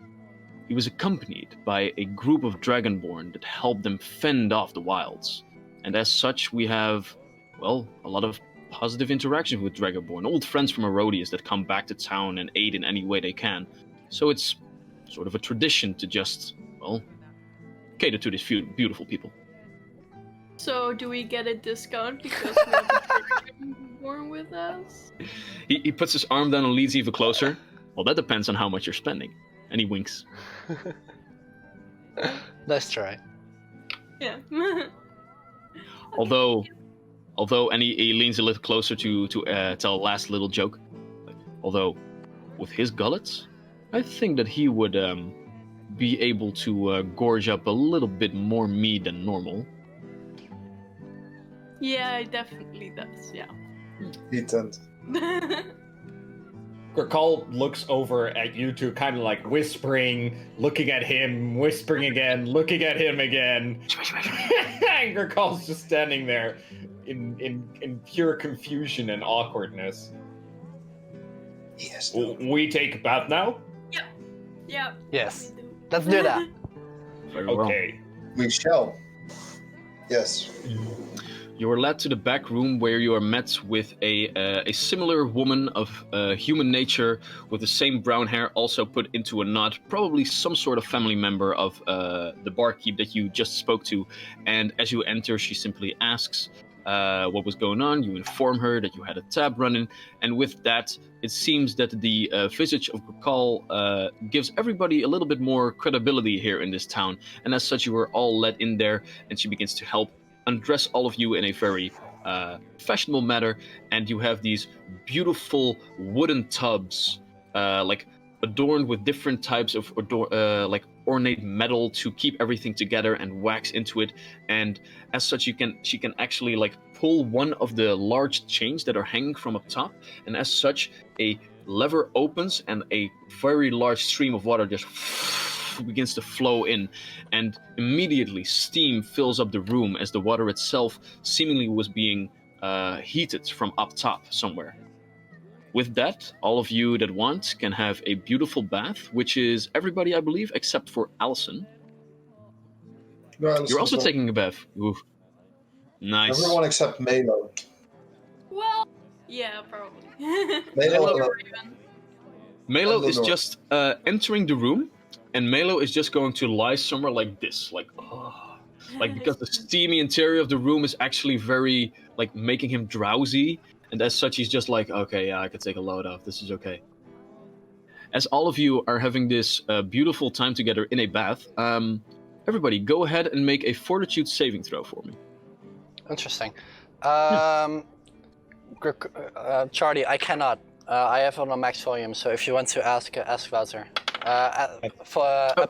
he was accompanied by a group of Dragonborn that helped them fend off the wilds. And as such, we have, well, a lot of positive interactions with Dragonborn, old friends from Erodius that come back to town and aid in any way they can. So it's sort of a tradition to just, well, cater to these few beautiful people. So do we get a discount because we have a born with us? He puts his arm down and leans even closer. Well, that depends on how much you're spending. And he winks. Nice try. Yeah. Although, and he leans a little closer to tell a last little joke. Although, with his gullets, I think that he would be able to gorge up a little bit more meat than normal. Yeah, it definitely does, yeah. He turned. Gurkal looks over at you two, kind of like whispering, looking at him, whispering again, looking at him again. And Gurkal's just standing there in pure confusion and awkwardness. Yes. We take a bath now? Yeah. Yes. Let's do that. Very well. Okay. We shall. Yes. You are led to the back room where you are met with a similar woman of human nature with the same brown hair, also put into a knot, probably some sort of family member of the barkeep that you just spoke to. And as you enter, she simply asks what was going on. You inform her that you had a tab running, and with that, it seems that the visage of Gokal gives everybody a little bit more credibility here in this town. And as such, you are all let in there, and she begins to help undress all of you in a very fashionable manner, and you have these beautiful wooden tubs, like adorned with different types of like ornate metal to keep everything together and wax into it. And as such, she can actually like pull one of the large chains that are hanging from up top, and as such, a lever opens and a very large stream of water just begins to flow in, and immediately steam fills up the room as the water itself seemingly was being heated from up top somewhere. With that, all of you that want can have a beautiful bath, which is everybody, I believe, except for Allison. You're also taking a bath. Oof. Nice. Everyone except Melo. Well, yeah, probably. Melo is just entering the room, and Melo is just going to lie somewhere like this, like, oh. Like, because the steamy interior of the room is actually very, like, making him drowsy, and as such, he's just like, okay, yeah, I could take a load off, this is okay. As all of you are having this beautiful time together in a bath, everybody, go ahead and make a fortitude saving throw for me. Interesting. Charlie, I cannot. I have it on max volume, so if you want to ask Wouter. Up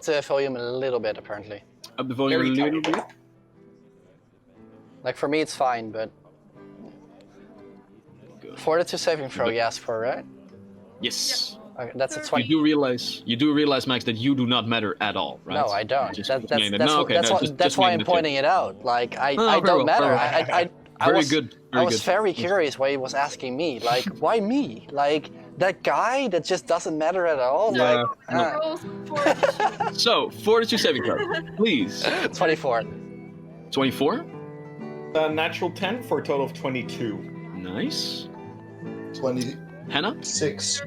the volume a little bit, apparently. Up the volume a little bit? Like, for me, it's fine, but... Fortitude saving throw you asked for, right? Yes. Okay, that's a 20. You do realize, Max, that you do not matter at all, right? No, I don't. Just That's why I'm pointing it out. Like, I don't matter. I was very curious why he was asking me. Like, why me? Like, that guy that just doesn't matter at all? Yeah. Like, So, fortitude saving throw, please. 24. 24? Natural 10 for a total of 22. Nice. 20. Hannah? 6.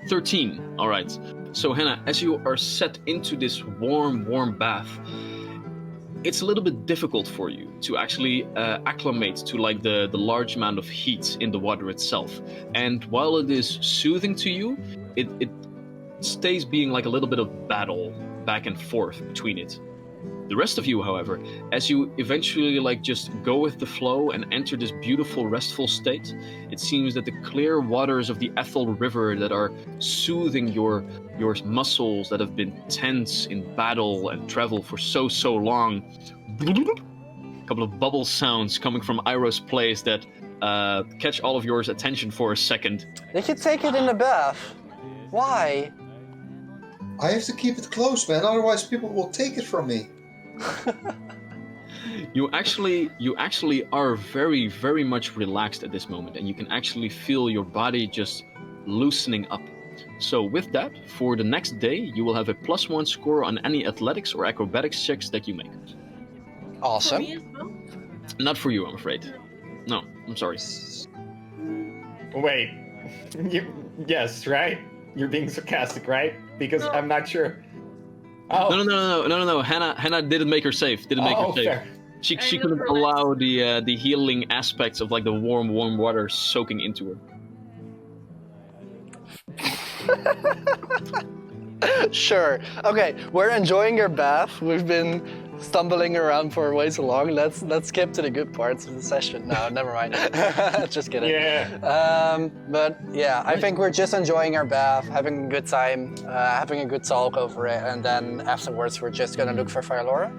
13. All right. So, Hannah, as you are set into this warm bath, it's a little bit difficult for you to actually acclimate to like the large amount of heat in the water itself. And while it is soothing to you, it stays being like a little bit of battle back and forth between it. The rest of you, however, as you eventually like just go with the flow and enter this beautiful restful state, it seems that the clear waters of the Ethel River that are soothing your muscles that have been tense in battle and travel for so long. A couple of bubble sounds coming from Iroh's place that catch all of yours attention for a second. Did you take it in the bath? Why? I have to keep it close, man, otherwise people will take it from me. You actually are very, very much relaxed at this moment, and you can actually feel your body just loosening up. So with that, for the next day, you will have a +1 score on any athletics or acrobatics checks that you make. Awesome. For me as well? Not for you, I'm afraid. No, I'm sorry. Wait. Yes, right? You're being sarcastic, right? Because No. I'm not sure. Oh. No. Hannah didn't make her safe. Fair. She I couldn't realized. allow the healing aspects of like the warm water soaking into her. Sure. Okay, we're enjoying your bath. We've been stumbling around for way too long. Let's skip to the good parts of the session. No, never mind. Just kidding. Yeah. But yeah, I think we're just enjoying our bath, having a good time, having a good talk over it, and then afterwards we're just gonna look for Firelora.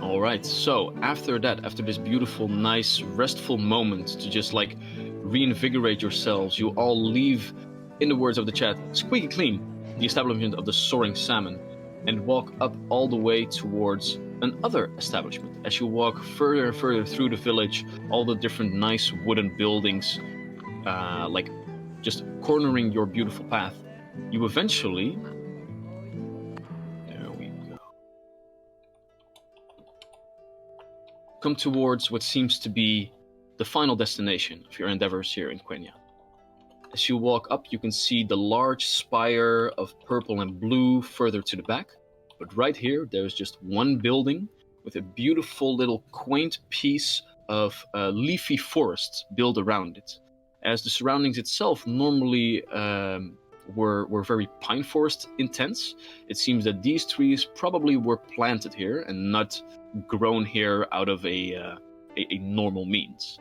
All right. So after this beautiful, nice, restful moment to just like reinvigorate yourselves, you all leave, in the words of the chat, squeaky clean, the establishment of the Soaring Salmon, and walk up all the way towards another establishment. As you walk further and further through the village, all the different nice wooden buildings, like just cornering your beautiful path, you eventually... There we go. come towards what seems to be the final destination of your endeavors here in Quenja. As you walk up, you can see the large spire of purple and blue further to the back. But right here, there's just one building with a beautiful little quaint piece of leafy forest built around it. As the surroundings itself normally were very pine forest intense, it seems that these trees probably were planted here and not grown here out of a normal means.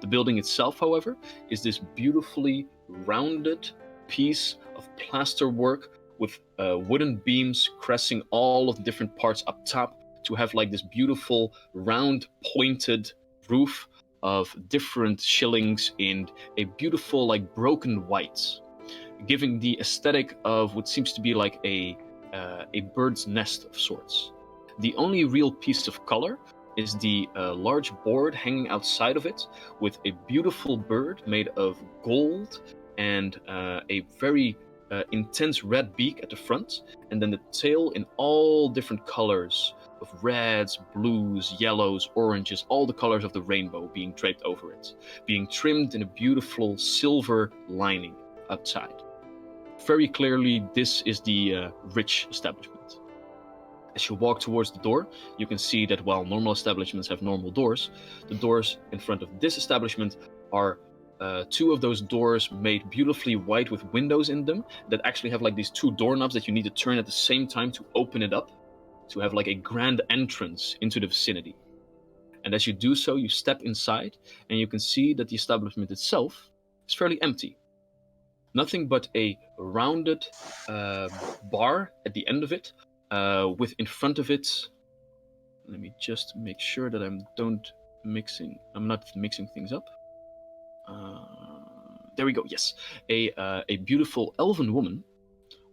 The building itself, however, is this beautifully rounded piece of plasterwork with wooden beams cressing all of the different parts up top to have like this beautiful round pointed roof of different shillings in a beautiful like broken white, giving the aesthetic of what seems to be like a bird's nest of sorts. The only real piece of color is the large board hanging outside of it with a beautiful bird made of gold and a very intense red beak at the front, and then the tail in all different colors of reds, blues, yellows, oranges, all the colors of the rainbow being draped over it, being trimmed in a beautiful silver lining outside. Very clearly, this is the rich establishment. As you walk towards the door, you can see that while normal establishments have normal doors, the doors in front of this establishment are two of those doors made beautifully white with windows in them that actually have like these two doorknobs that you need to turn at the same time to open it up, to have like a grand entrance into the vicinity. And as you do so, you step inside and you can see that the establishment itself is fairly empty. Nothing but a rounded bar at the end of it, with in front of it, let me just make sure that I'm not mixing things up. There we go. Yes, a beautiful elven woman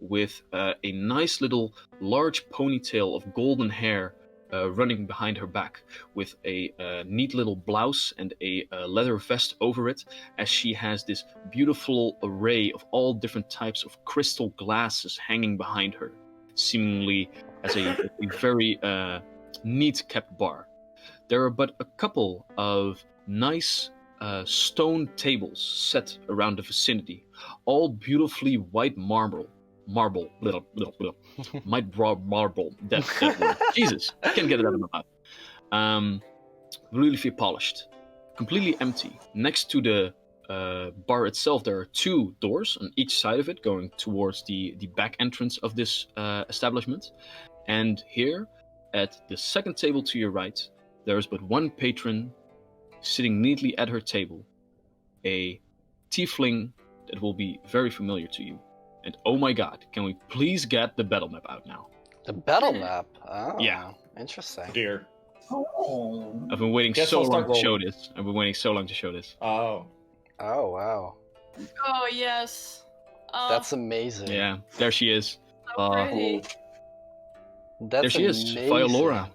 with a nice little large ponytail of golden hair running behind her back, with a neat little blouse and a leather vest over it, as she has this beautiful array of all different types of crystal glasses hanging behind her, seemingly as a very neat kept bar. There are but a couple of nice stone tables set around the vicinity, all beautifully white marble. Marble. That word. Jesus, I can't get it out of my mouth. Beautifully polished, completely empty. Next to the bar itself, there are two doors on each side of it, going towards the back entrance of this establishment. And here, at the second table to your right, there is but one patron sitting neatly at her table, a tiefling that will be very familiar to you. And oh my god, can we please get the battle map out now? The battle map? Oh, yeah. Interesting. Dear. Oh. I've been waiting Guess so I'll long start to show rolling. this. I've been waiting so long to show this. Oh. Oh, wow. Oh yes. That's amazing. Yeah, there she is. so pretty. That's There she is, amazing. Violora.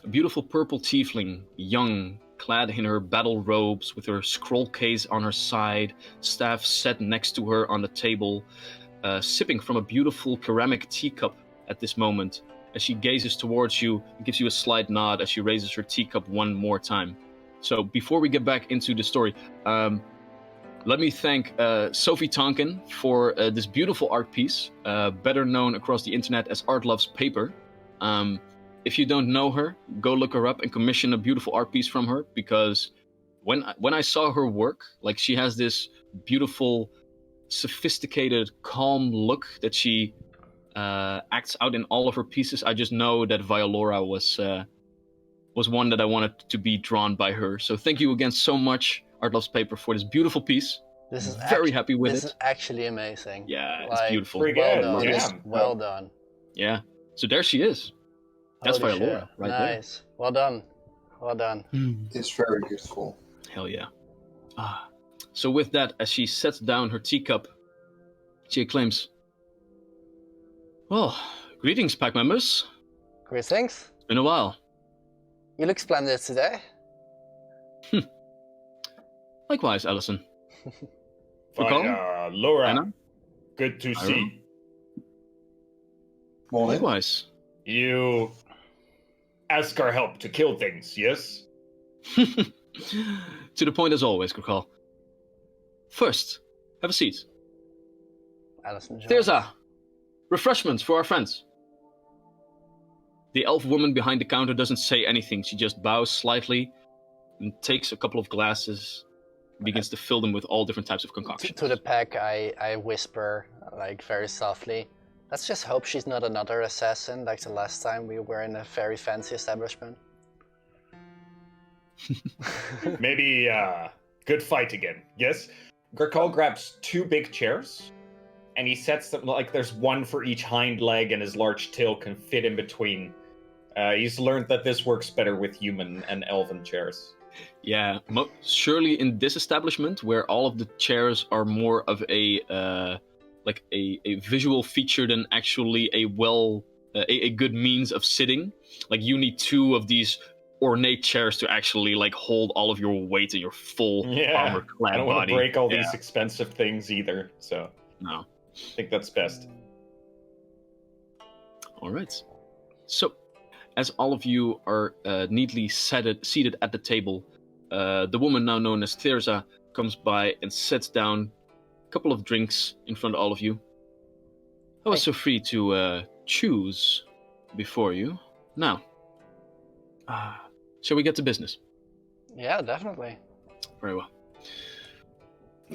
A beautiful purple tiefling, young, clad in her battle robes with her scroll case on her side, staff set next to her on the table, sipping from a beautiful ceramic teacup at this moment. As she gazes towards you and gives you a slight nod as she raises her teacup one more time. So before we get back into the story, let me thank Sophie Tonkin for this beautiful art piece, better known across the internet as Art Loves Paper. If you don't know her, go look her up and commission a beautiful art piece from her, because when I saw her work, like, she has this beautiful, sophisticated, calm look that she acts out in all of her pieces. I just know that Violora was one that I wanted to be drawn by her. So thank you again so much, Art Loves Paper, for this beautiful piece. This is very happy with this it. is actually amazing. Yeah, it's beautiful. Pretty Well good. done. Yeah. Well done. Yeah. So there she is. That's Holy Violora shit. right there. Nice. Well done. Well done. It's very beautiful. Hell yeah. So with that, as she sets down her teacup, she exclaims, "Well, greetings, pack members. Greetings. It's been a while." You look splendid today. Likewise, Allison. Laura, Anna? good to Ira? see Likewise. you. Ask our help to kill things, yes? To the point as always, Krakal. First, have a seat. Allison joins. There's refreshments for our friends. The elf woman behind the counter doesn't say anything. She just bows slightly and takes a couple of glasses, begins to fill them with all different types of concoctions. To the pack, I whisper, like, very softly. Let's just hope she's not another assassin, like the last time we were in a very fancy establishment. Maybe good fight again. Yes. Gurkal grabs 2 big chairs, and he sets them like there's one for each hind leg, and his large tail can fit in between. He's learned that this works better with human and elven chairs. Yeah, surely in this establishment, where all of the chairs are more of a visual feature than actually a good means of sitting. Like, you need 2 of these ornate chairs to actually like hold all of your weight and your full armor-clad I don't want body. to break all these expensive things either, so No. I think that's best. All right. So, as all of you are neatly seated at the table, the woman now known as Thirza comes by and sets down a couple of drinks in front of all of you. I was so free to choose before you. Now, shall we get to business? Yeah, definitely. Very well.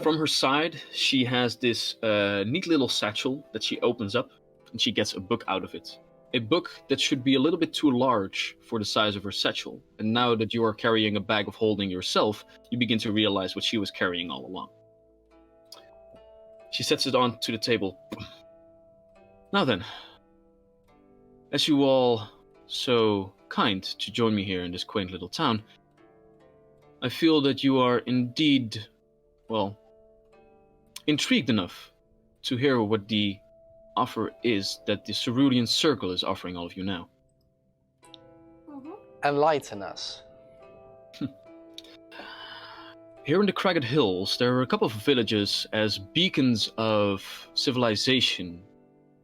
From her side, she has this neat little satchel that she opens up, and she gets a book out of it. A book that should be a little bit too large for the size of her satchel. And now that you are carrying a bag of holding yourself, you begin to realize what she was carrying all along. She sets it onto the table. Now then, as you all so kind to join me here in this quaint little town, I feel that you are indeed, well, intrigued enough to hear what the offer is that the Cerulean Circle is offering all of you now. Enlighten us. Here in the Cragged Hills, there are a couple of villages as beacons of civilization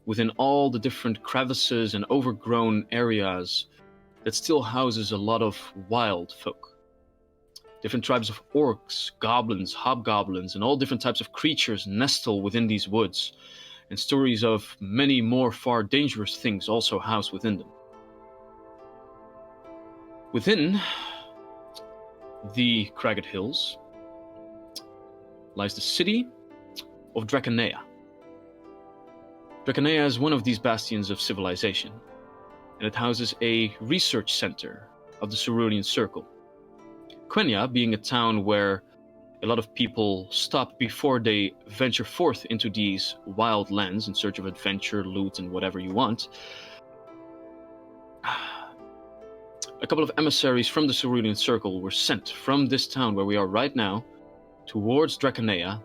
within all the different crevices and overgrown areas that still houses a lot of wild folk. Different tribes of orcs, goblins, hobgoblins, and all different types of creatures nestle within these woods, and stories of many more far dangerous things also housed within them. Within the Cragged Hills lies the city of Draconea. Draconea is one of these bastions of civilization, and it houses a research center of the Cerulean Circle. Quenja being a town where a lot of people stop before they venture forth into these wild lands in search of adventure, loot, and whatever you want. A couple of emissaries from the Cerulean Circle were sent from this town where we are right now towards Draconea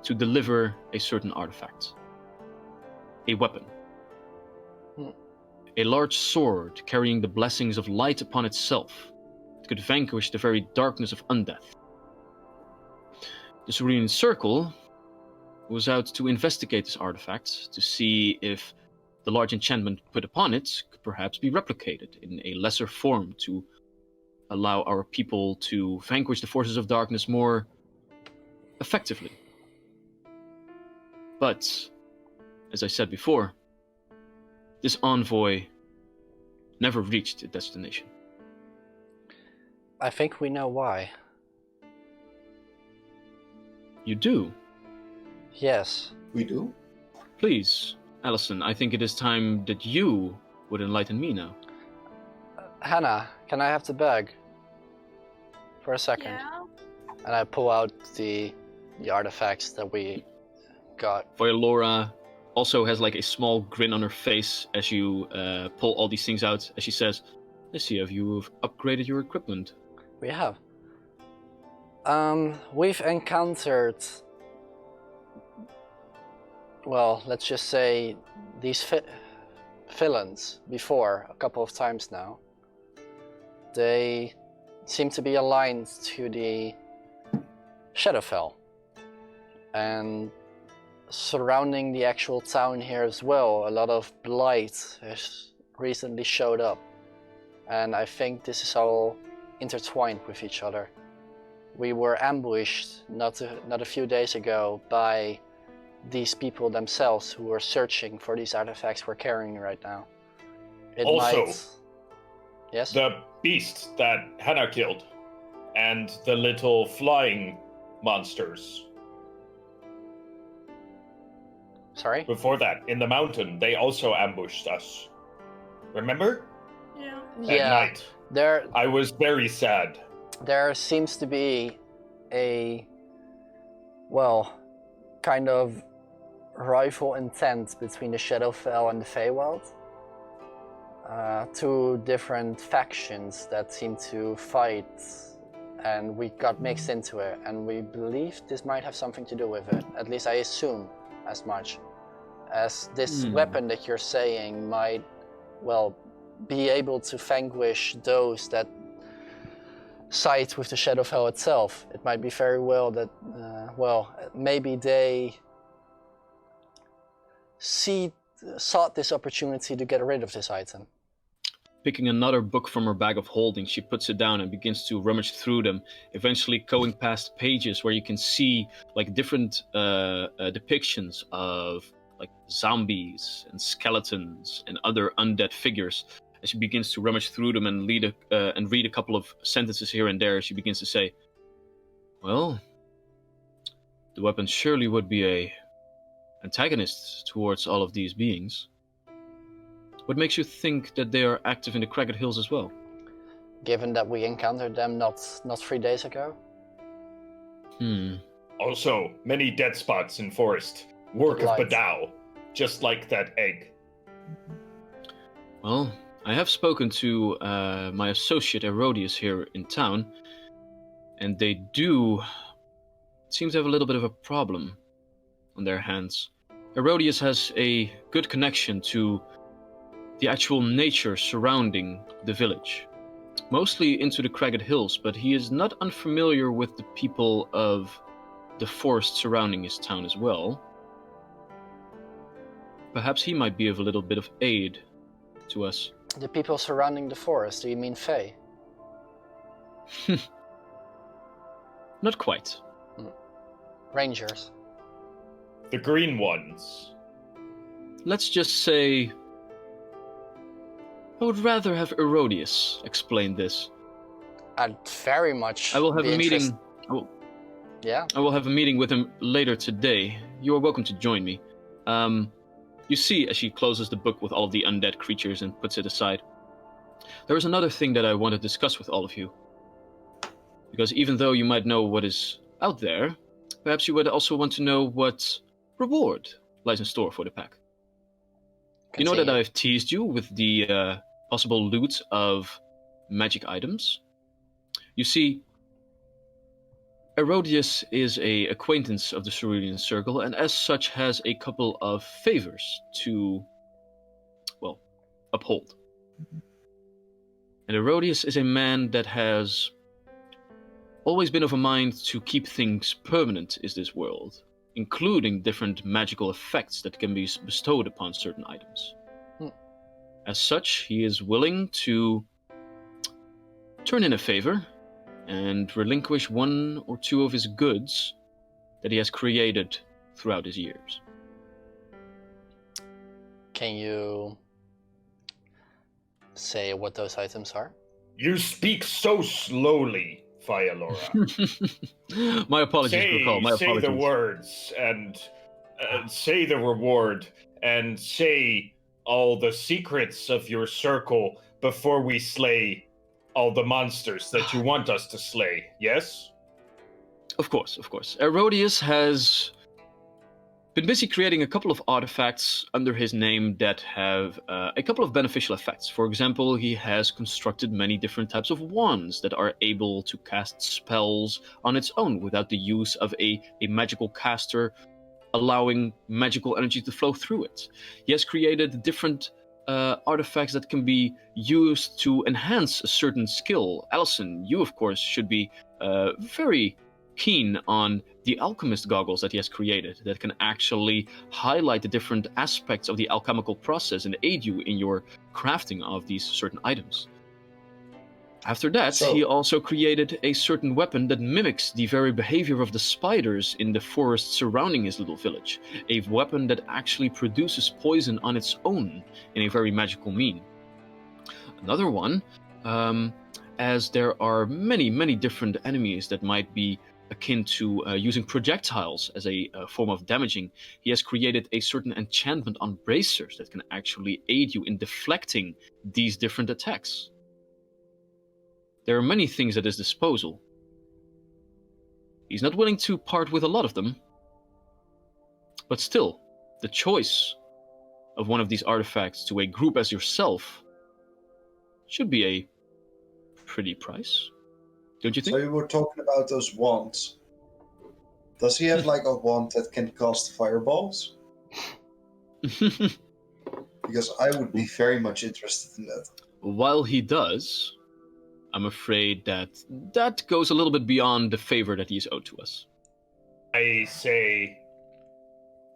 to deliver a certain artifact. A weapon. A large sword carrying the blessings of light upon itself. It could vanquish the very darkness of undeath. The Cerulean Circle was out to investigate this artifact to see if the large enchantment put upon it could perhaps be replicated in a lesser form to allow our people to vanquish the forces of darkness more effectively. But, as I said before, this envoy never reached its destination. I think we know why. You do? Yes. We do? Please, Allison, I think it is time that you would enlighten me now. Hannah, can I have the bag? For a second. Yeah. And I pull out the artifacts that we got. Laura also has like a small grin on her face as you pull all these things out, as she says, I see you've upgraded your equipment. We have. We've encountered, well, let's just say these villains before a couple of times now. They seem to be aligned to the Shadowfell, and surrounding the actual town here as well, a lot of blight has recently showed up, and I think this is all intertwined with each other. We were ambushed not a few days ago by these people themselves who were searching for these artifacts we're carrying right now. It Also, might... Yes? The beast that Hannah killed, and the little flying monsters. Sorry? Before that, in the mountain, they also ambushed us. Remember? Yeah. At night. There, I was very sad. there seems to be a, well, kind of rival intent between the Shadowfell and the Feywild. Two different factions that seem to fight, and we got mixed into it, and we believe this might have something to do with it. At least I assume as much. As this weapon that you're saying might, well, be able to vanquish those that side with the Shadowfell itself. It might be very well that, well, maybe they sought this opportunity to get rid of this item. Picking another book from her bag of holding, she puts it down and begins to rummage through them, eventually going past pages where you can see like different depictions of like zombies and skeletons and other undead figures. As she begins to rummage through them and read a couple of sentences here and there, she begins to say, well, the weapon surely would be a antagonist towards all of these beings. What makes you think that they are active in the Cragged Hills as well? Given that we encountered them not 3 days ago? Also, many dead spots in forest. Work of Light. Badao. Just like that egg. Well, I have spoken to my associate Herodias here in town, and they do seem to have a little bit of a problem on their hands. Herodias has a good connection to the actual nature surrounding the village. Mostly into the Cragged Hills, but he is not unfamiliar with the people of the forest surrounding his town as well. Perhaps he might be of a little bit of aid to us. The people surrounding the forest, do you mean Fae? Not quite. Rangers. The green ones. Let's just say I would rather have Herodias explain this. I'd very much I will have be a meeting. interest- Yeah? I will have a meeting with him later today. You are welcome to join me. You see, as she closes the book with all of the undead creatures and puts it aside, there is another thing that I want to discuss with all of you. Because even though you might know what is out there, perhaps you would also want to know what reward lies in store for the pack. You know that Continue. I've teased you with the possible loot of magic items? You see, Herodias is a acquaintance of the Cerulean Circle, and as such has a couple of favors to, well, uphold. And Herodias is a man that has always been of a mind to keep things permanent in this world, including different magical effects that can be bestowed upon certain items. As such, he is willing to turn in a favor and relinquish one or two of his goods that he has created throughout his years. Can you say what those items are? You speak so slowly, Fialora. My apologies, Grokal, my say apologies. the words, and say the reward, and say all the secrets of your circle before we slay all the monsters that you want us to slay, yes? Of course, of course. Herodias has been busy creating a couple of artifacts under his name that have a couple of beneficial effects. For example, he has constructed many different types of wands that are able to cast spells on its own without the use of a magical caster allowing magical energy to flow through it. He has created different artifacts that can be used to enhance a certain skill. Allison, you of course should be very keen on the alchemist goggles that he has created that can actually highlight the different aspects of the alchemical process and aid you in your crafting of these certain items. After that, So- he also created a certain weapon that mimics the very behavior of the spiders in the forest surrounding his little village. A weapon that actually produces poison on its own in a very magical mean. Another one, as there are many, many different enemies that might be akin to using projectiles as a form of damaging, he has created a certain enchantment on bracers that can actually aid you in deflecting these different attacks. There are many things at his disposal. He's not willing to part with a lot of them. But still, the choice of one of these artifacts to a group as yourself should be a pretty price. Don't you So think? you were talking about those wands. Does he have like a wand that can cast fireballs? Because I would be very much interested in that. While he does, I'm afraid that goes a little bit beyond the favor that he is owed to us. I say,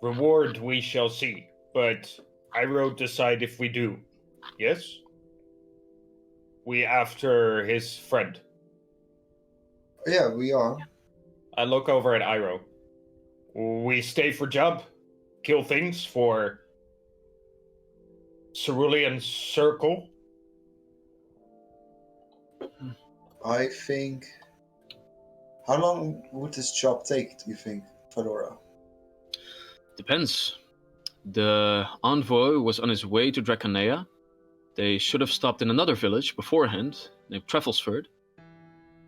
reward we shall see, but I wrote decide if we do. Yes? We after his friend. Yeah, we are. I look over at Iroh. We stay for jump, kill things for Cerulean Circle. I think. How long would this job take, do you think, Fedora? Depends. The envoy was on his way to Draconea. They should have stopped in another village beforehand, named Treffelsford.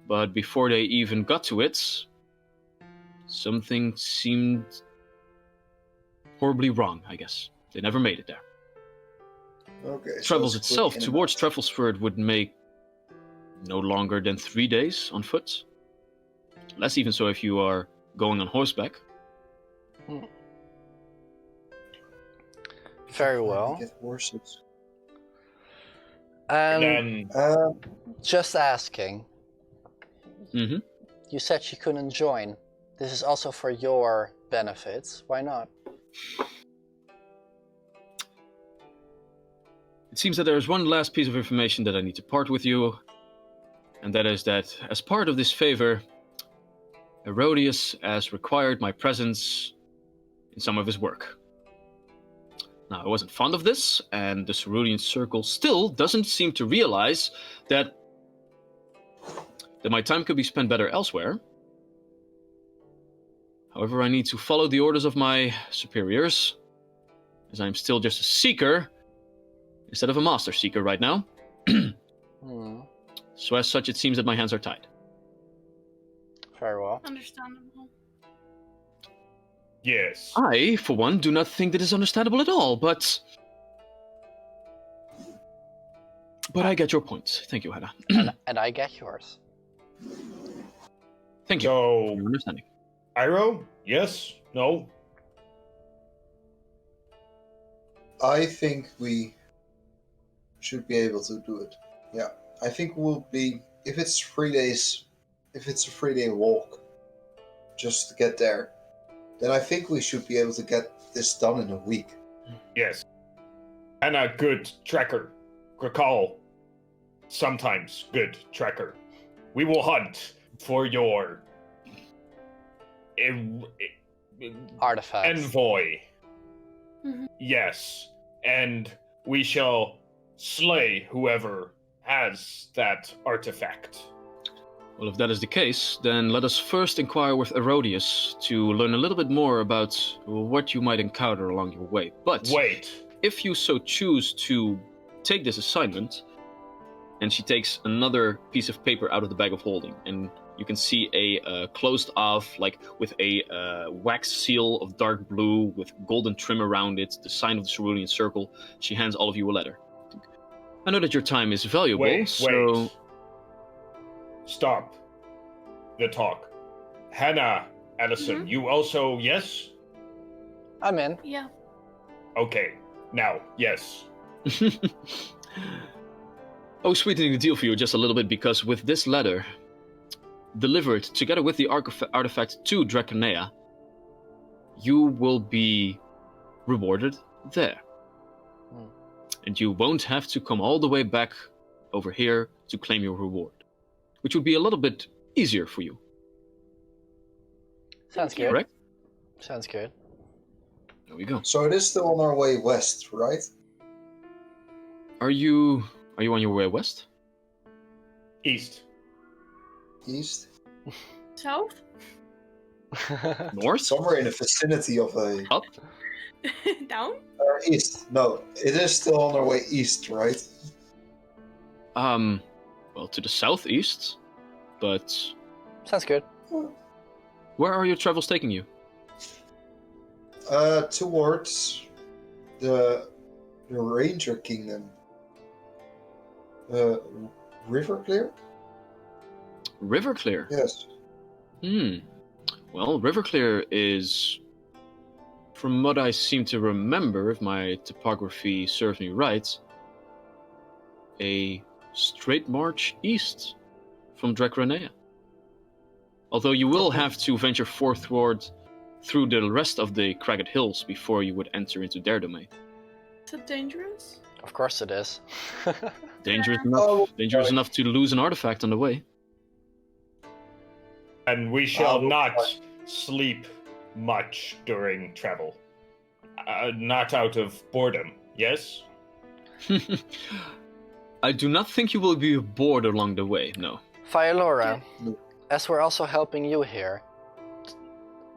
But before they even got to it, something seemed horribly wrong, I guess. They never made it there. Okay. Travels so it's itself quick in towards and out. Treffelsford would make no longer than 3 days on foot. Less even so if you are going on horseback. Very We well. get horses. And Then just asking, Mm-hmm. you said she couldn't join. This is also for your benefits. Why not? It seems that there's one last piece of information that I need to part with you, and that is that as part of this favor, Herodias has required my presence in some of his work. Now, I wasn't fond of this, and the Cerulean Circle still doesn't seem to realize that my time could be spent better elsewhere. However, I need to follow the orders of my superiors, as I'm still just a seeker instead of a master seeker right now. Hmm. So as such, it seems that my hands are tied. Very well. Understandable. yes. I, for one, do not think that is understandable at all, but I get your point. Thank you, Hannah. And I get yours. Thank you for So your understanding. Iroh, yes, no. I think we should be able to do it. Yeah. I think we'll be if it's 3 days, if it's a 3-day walk, just to get there, then I think we should be able to get this done in a week. Yes. And a good tracker. Recall. Sometimes good tracker. We will hunt for your Artifacts. envoy. Mhm. Yes. And we shall slay whoever has that artifact. Well, if that is the case, then let us first inquire with Herodias to learn a little bit more about what you might encounter along your way. But Wait. if you so choose to take this assignment, and she takes another piece of paper out of the bag of holding, and you can see a closed off, like with a wax seal of dark blue with golden trim around it, the sign of the Cerulean Circle. She hands all of you a letter. I know that your time is valuable, Wait. so Stop the talk. Hannah, Addison, Mhm. you also, yes? I'm in. Yeah. Okay. Now, yes. Oh, sweetening the deal for you just a little bit, because with this letter, delivered together with the artifact to Draconea, you will be rewarded there. Hmm. And you won't have to come all the way back over here to claim your reward, which would be a little bit easier for you. Sounds good. Correct? Sounds good. There we go. So it is still on our way west, right? Are you on your way west? East. East? South? North? Somewhere in the vicinity of a... Up? Down? East. No, it is still on our way east, right? Well, to the southeast, but Sounds good. where are your travels taking you? Towards the Ranger Kingdom. Riverclear? Riverclear? Yes. Well, Riverclear is, from what I seem to remember, if my topography serves me right, a straight march east from Dracronea. Although you will have to venture forthward through the rest of the Cragged Hills before you would enter into their domain. Is it dangerous? Of course it is. Dangerous enough, Oh, dangerous enough to lose an artifact on the way. And we shall Oh, not sleep much during travel. Not out of boredom, yes? I do not think you will be bored along the way, no. Firelora, No. as we're also helping you here,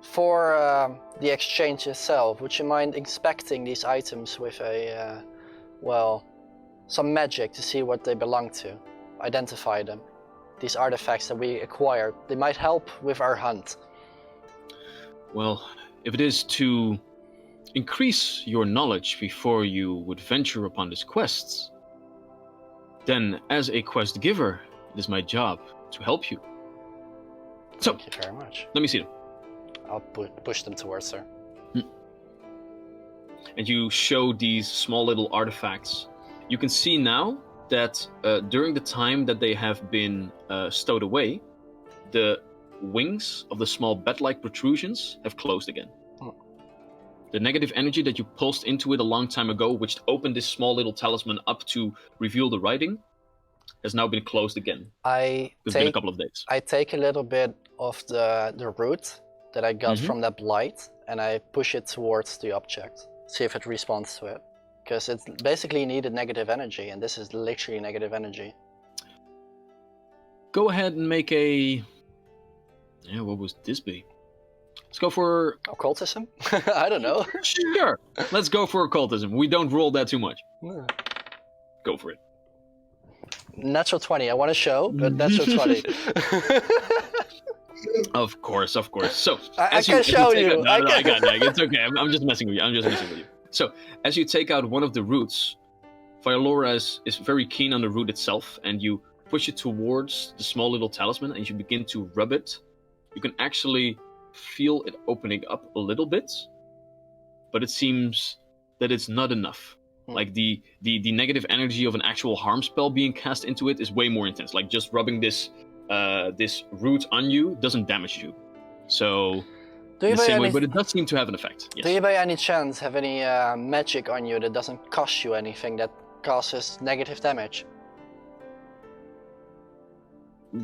for the exchange itself, would you mind inspecting these items with a, some magic to see what they belong to? Identify them. These artifacts that we acquired, they might help with our hunt. Well, if it is to increase your knowledge before you would venture upon this quest, then as a quest giver, it is my job to help you. So, Thank you very much. let me see them. I'll push them towards her. And you show these small little artifacts. You can see now that during the time that they have been stowed away, the wings of the small bat-like protrusions have closed again. The negative energy that you pulsed into it a long time ago, which opened this small little talisman up to reveal the writing, has now been closed again. It's been a couple of days. I take a little bit of the root that I got from that blight, and I push it towards the object. See if it responds to it. Because it basically needed negative energy, and this is literally negative energy. Go ahead and make a... Yeah, what would this be? Let's go for... Occultism? I don't know. Sure! Let's go for occultism. We don't roll that too much. Go for it. Natural 20. I want to show, but natural 20. Of course. So, I can show you. I got it. It's okay. I'm just messing with you. So, as you take out one of the roots, Firelora is very keen on the root itself, and you push it towards the small little talisman, and you begin to rub it. You can actually feel it opening up a little bit, but it seems that it's not enough. Like the negative energy of an actual harm spell being cast into it is way more intense. Like just rubbing this root on you doesn't damage you. So in the same way, but it does seem to have an effect. Yes. Do you by any chance have any magic on you that doesn't cost you anything, that causes negative damage?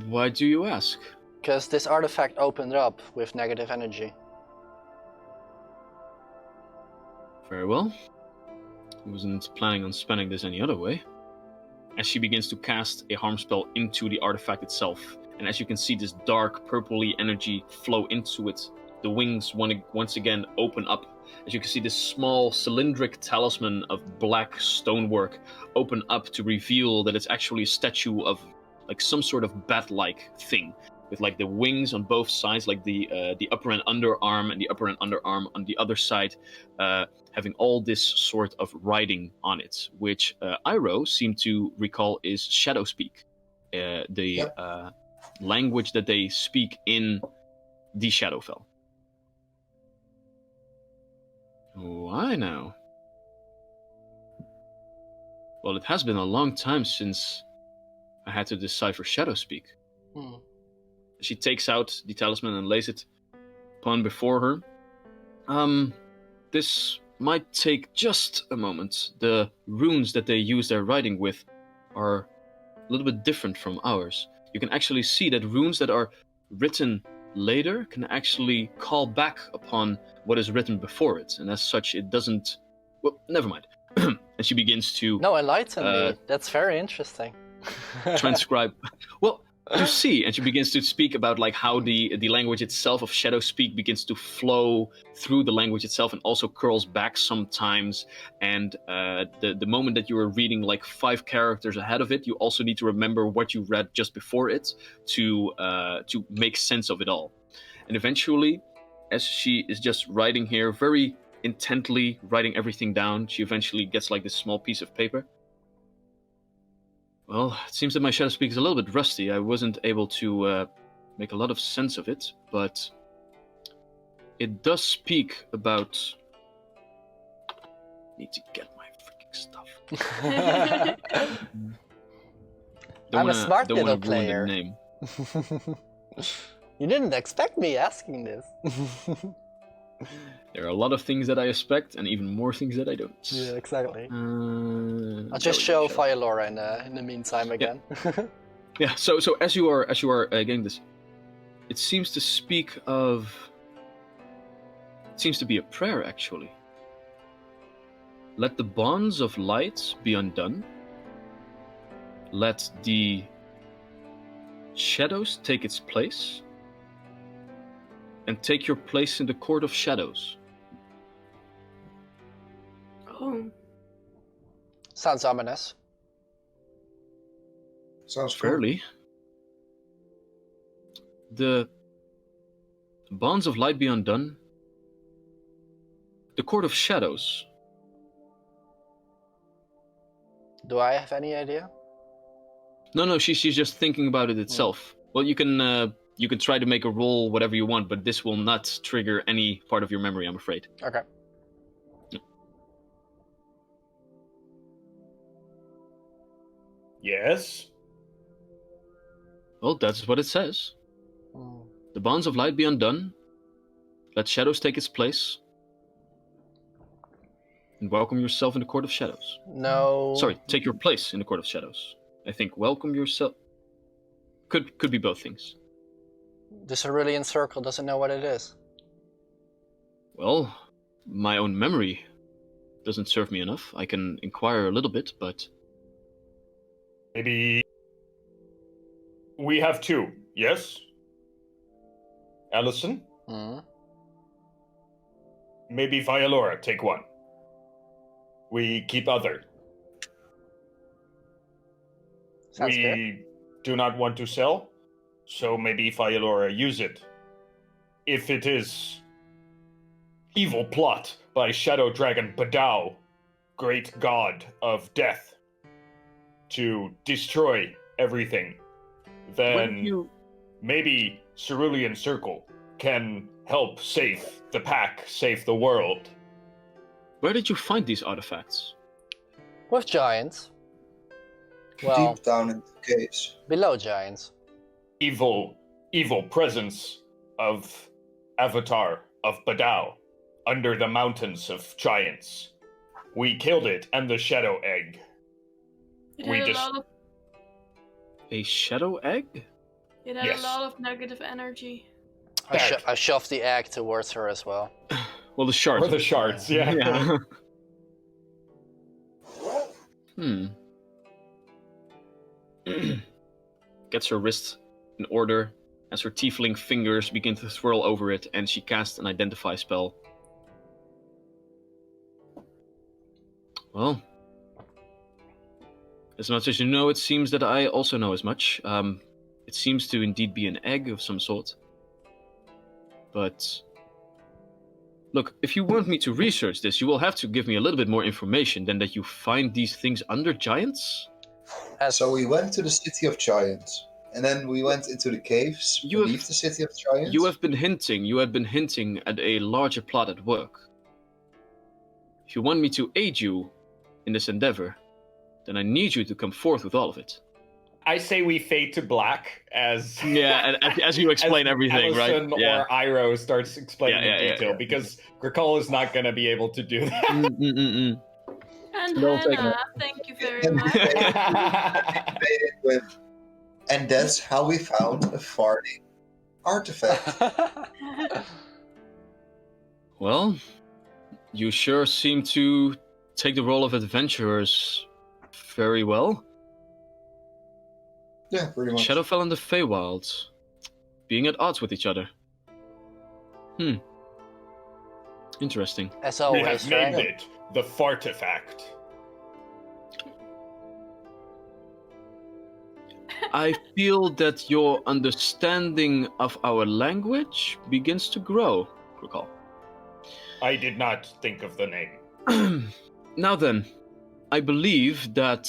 Why do you ask? Because this artifact opened up with negative energy. Very well. I wasn't planning on spending this any other way. As she begins to cast a harm spell into the artifact itself, and as you can see this dark purpley energy flow into it, the wings once again open up. As you can see this small cylindric talisman of black stonework open up to reveal that it's actually a statue of like some sort of bat-like thing, with like the wings on both sides, like the upper and underarm, and the upper and underarm on the other side, having all this sort of writing on it, which Iroh seemed to recall is Shadow Speak, the language that they speak in the Shadowfell. Why now? Well, it has been a long time since I had to decipher Shadow Speak. She takes out the talisman and lays it upon before her. This might take just a moment. The runes that they use their writing with are a little bit different from ours. You can actually see that runes that are written later can actually call back upon what is written before it, and as such, it doesn't. Well, never mind. And she begins to No, enlighten me. That's very interesting. transcribe. Well, to see, and she begins to speak about like how the language itself of Shadow Speak begins to flow through the language itself, and also curls back sometimes. And the moment that you are reading like 5 characters ahead of it, you also need to remember what you read just before it to make sense of it all. And eventually, as she is just writing here, very intently writing everything down, she eventually gets like this small piece of paper. Well, it seems that my Shadow Speak is a little bit rusty. I wasn't able to make a lot of sense of it, but it does speak about... Need to get my freaking stuff. I'm a smart little player. Name. You didn't expect me asking this. There are a lot of things that I expect, and even more things that I don't. Yeah, exactly. I'll I'll just show Fire Laura in the meantime again. Yeah. So as you are getting this, it seems to speak of. It seems to be a prayer, actually. Let the bonds of light be undone. Let the shadows take its place. And take your place in the court of shadows. Oh. Sounds ominous. Sounds cool. Fairly. The bonds of light be undone. The court of shadows. Do I have any idea? No, she's just thinking about it itself. Well, you can try to make a roll whatever you want, but this will not trigger any part of your memory, I'm afraid. Okay. Yes. Well, that's what it says. The bonds of light be undone. Let shadows take its place. And welcome yourself in the court of shadows. No. Sorry, take your place in the court of shadows. I think welcome yourself. Could be both things. The Cerulean Circle doesn't know what it is. Well, my own memory doesn't serve me enough. I can inquire a little bit, but... Maybe we have 2, yes? Allison? Maybe Vialora, take 1. We keep other. Sounds good. We do not want to sell, so maybe Vialora use it. If it is evil plot by Shadow Dragon Badao, great god of death, to destroy everything, then maybe Cerulean Circle can help save the pack, save the world. Where did you find these artifacts? With giants. Well, Deep down in the caves. below giants. Evil presence of Avatar of Badao under the mountains of giants. We killed it and the Shadow Egg. It We had just- a lot of A shadow egg? it had Yes. a lot of negative energy. I shoved the egg towards her as well. Well, the shard. Or the shards, yeah. Yeah. Gets her wrist in order as her tiefling fingers begin to swirl over it, and she casts an identify spell. Well, as much as you know, it seems that I also know as much. It seems to indeed be an egg of some sort. But look, if you want me to research this, you will have to give me a little bit more information than that you find these things under giants. So we went to the City of Giants, and then we went into the caves beneath the City of Giants. You have been hinting at a larger plot at work. If you want me to aid you in this endeavor, then I need you to come forth with all of it. I say we fade to black as Yeah, and as you explain as everything, Allison right? Yeah. or Iroh starts explaining Yeah, in detail, because Grakul is not going to be able to do that. And Don't take Hannah, it. thank you very much. With, and that's how we found a farting artifact. Well, you sure seem to take the role of adventurers very well. Yeah, pretty much. Shadowfell and the Feywild, being at odds with each other. Interesting. As We always, have named right? it the Fartifact. I feel that your understanding of our language begins to grow, Recall. I did not think of the name. Now then, I believe that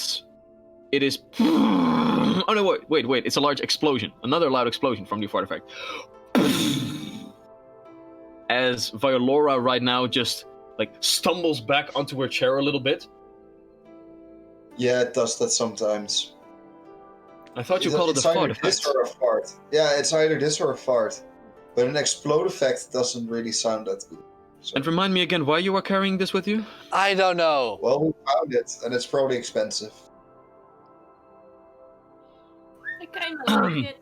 it is... Oh no, wait, it's a large explosion. Another loud explosion from the artifact. As Violora right now just, like, stumbles back onto her chair a little bit. Yeah, it does that sometimes. I thought you called it a It's fart either this effect. or a fart. Yeah, it's either this or a fart. But an explode effect doesn't really sound that good. So, And remind me again why you are carrying this with you? I don't know. well, we found it, and it's probably expensive. I kind of like it.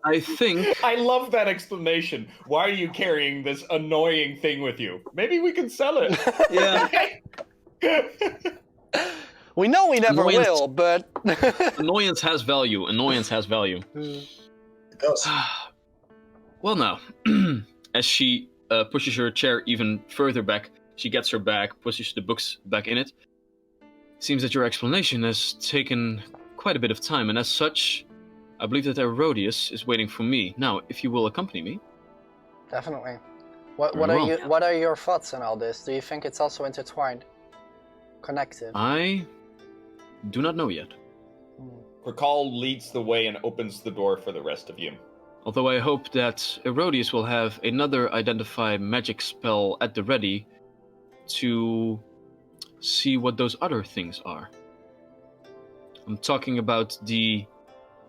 I think... I love that explanation. Why are you carrying this annoying thing with you? Maybe we can sell it. Yeah. We know we never Annoyance. will, but Annoyance has value. It does. Well, now, as she pushes her chair even further back, she gets her bag, pushes the books back in it. Seems that your explanation has taken quite a bit of time, and as such, I believe that Herodias is waiting for me. Now, if you will accompany me. definitely. What Very are well. you? What are your thoughts on all this? Do you think it's also intertwined, connected? I do not know yet. Rakal leads the way and opens the door for the rest of you. Although I hope that Herodias will have another identify magic spell at the ready to see what those other things are. I'm talking about the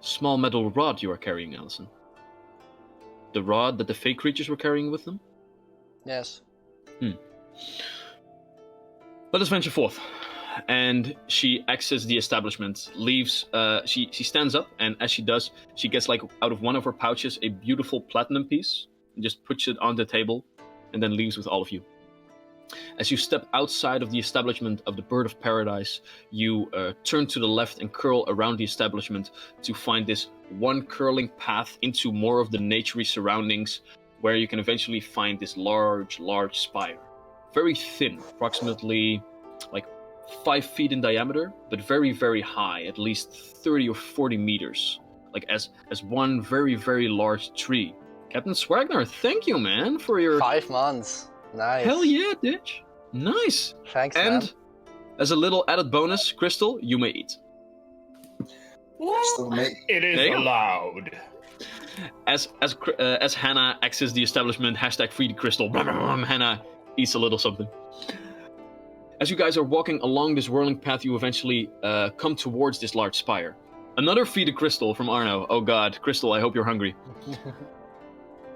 small metal rod you are carrying, Allison. The rod that the fey creatures were carrying with them? Yes. Let us venture forth. And she exits the establishment, leaves, she stands up, and as she does, she gets, like, out of one of her pouches a beautiful platinum piece, and just puts it on the table, and then leaves with all of you. As you step outside of the establishment of the Bird of Paradise, you turn to the left and curl around the establishment to find this one curling path into more of the naturey surroundings, where you can eventually find this large spire. Very thin, approximately, like, 5 feet in diameter, but very, very high, at least 30 or 40 meters, like as one very, very large tree. Captain Swagner, thank you, man, for your... 5 months. Nice. Hell yeah, Ditch. Nice. Thanks, And man. as a little added bonus, Crystal, you may eat. Still amazing. It is There you go. allowed. As Hannah exits the establishment, hashtag free the crystal, Hannah eats a little something. As you guys are walking along this whirling path, you eventually come towards this large spire. Another feed of crystal from Arno. Oh god, Crystal, I hope you're hungry.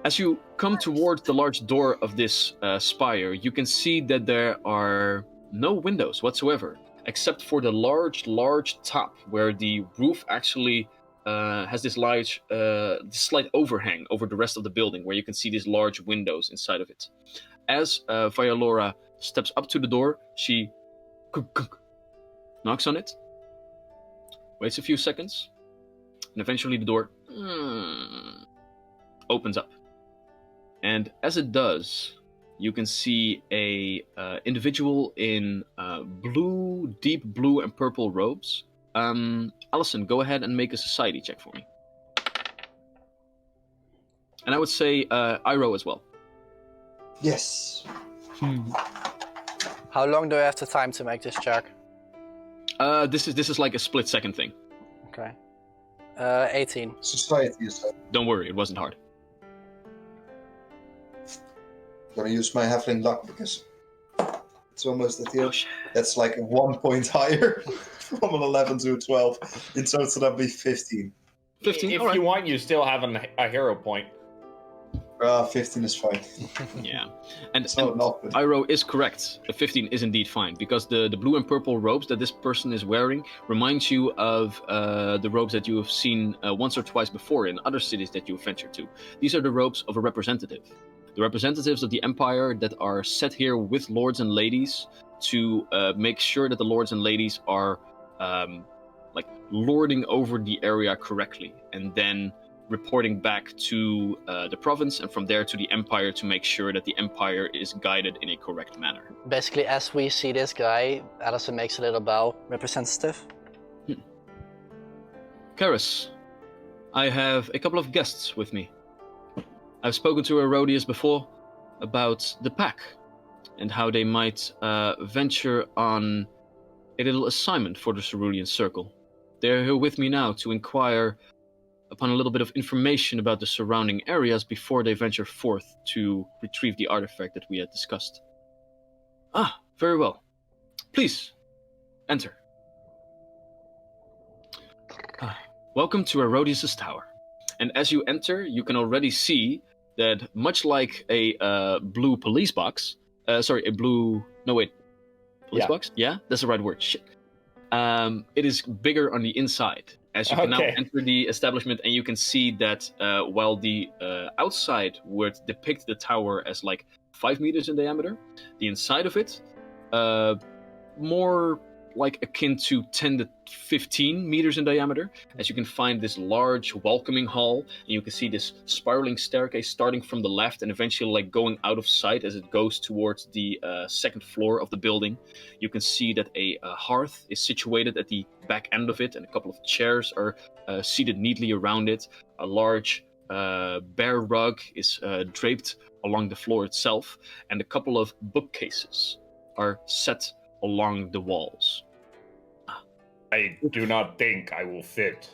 As you come towards the large door of this spire, you can see that there are no windows whatsoever, except for the large top, where the roof actually has this slight overhang over the rest of the building, where you can see these large windows inside of it. As Violora steps up to the door, she knocks on it, waits a few seconds, and eventually the door opens up. And as it does, you can see a individual in deep blue and purple robes. Allison, go ahead and make a society check for me. And I would say Iroh as well. Yes. How long do I have the time to make this check? This is like a split second thing. Okay. 18. Society is Don't worry, it wasn't hard. gonna use my halfling luck because it's almost at the Oh end. shit. That's like 1 point higher from an 11 to a 12. In total, that'd be 15. 15, If alright. you want, you still have a hero point. 15 is fine. Yeah. And, It's not and enough, but Iro is correct. A 15 is indeed fine, because the blue and purple robes that this person is wearing reminds you of the robes that you have seen once or twice before in other cities that you have ventured to. These are the robes of a representative. The representatives of the Empire that are set here with lords and ladies to make sure that the lords and ladies are like lording over the area correctly, and then reporting back to the province, and from there to the Empire to make sure that the Empire is guided in a correct manner. Basically, as we see this guy, Allison makes a little bow. Representative. Karis, I have a couple of guests with me. I've spoken to Herodias before about the pack and how they might venture on a little assignment for the Cerulean Circle. They're here with me now to inquire upon a little bit of information about the surrounding areas before they venture forth to retrieve the artifact that we had discussed. Ah, very well. Please, enter. Welcome to Herodias' tower. And as you enter, you can already see that much like a blue police box, police box? Yeah, that's the right word. Shit. It is bigger on the inside. As you can now enter the establishment, and you can see that while the outside would depict the tower as like 5 meters in diameter, the inside of it more like akin to 10 to 15 meters in diameter, as you can find this large welcoming hall, and you can see this spiraling staircase starting from the left and eventually like going out of sight as it goes towards the second floor of the building. You can see that a hearth is situated at the back end of it, and a couple of chairs are seated neatly around it. A large bare rug is draped along the floor itself, and a couple of bookcases are set along the walls. I do not think I will fit.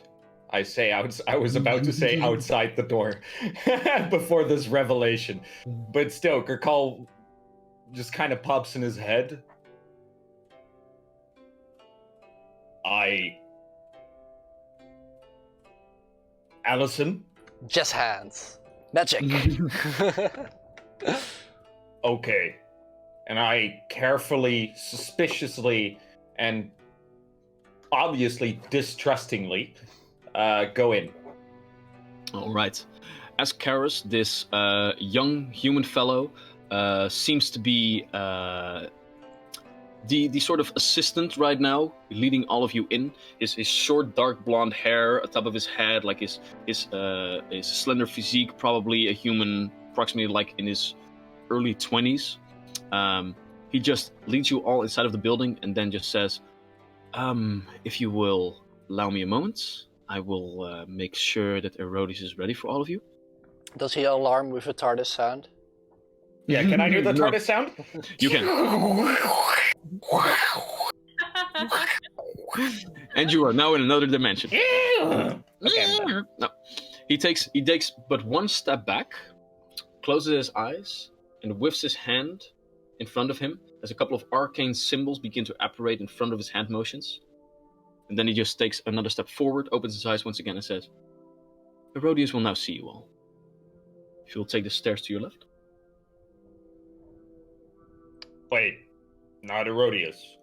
I was about to say outside the door before this revelation. But still, Kirkal just kind of pops in his head. Allison? Just hands. Magic. Okay. And I carefully, suspiciously, and obviously distrustingly go in. All right. As Karis, this young human fellow, seems to be the sort of assistant right now, leading all of you in. His short, dark blonde hair atop of his head, like his slender physique, probably a human, approximately like in his early 20s. He just leads you all inside of the building and then just says, if you will allow me a moment, I will make sure that Herodias is ready for all of you. Does he alarm with a TARDIS sound? Yeah, can I do the TARDIS sound? You can. And you are now in another dimension. Okay, no. He takes but one step back, closes his eyes, and whiffs his hand in front of him as a couple of arcane symbols begin to apparate in front of his hand motions. And then he just takes another step forward, opens his eyes once again, and says, Herodias will now see you all. If you will take the stairs to your left. Wait, not Herodias.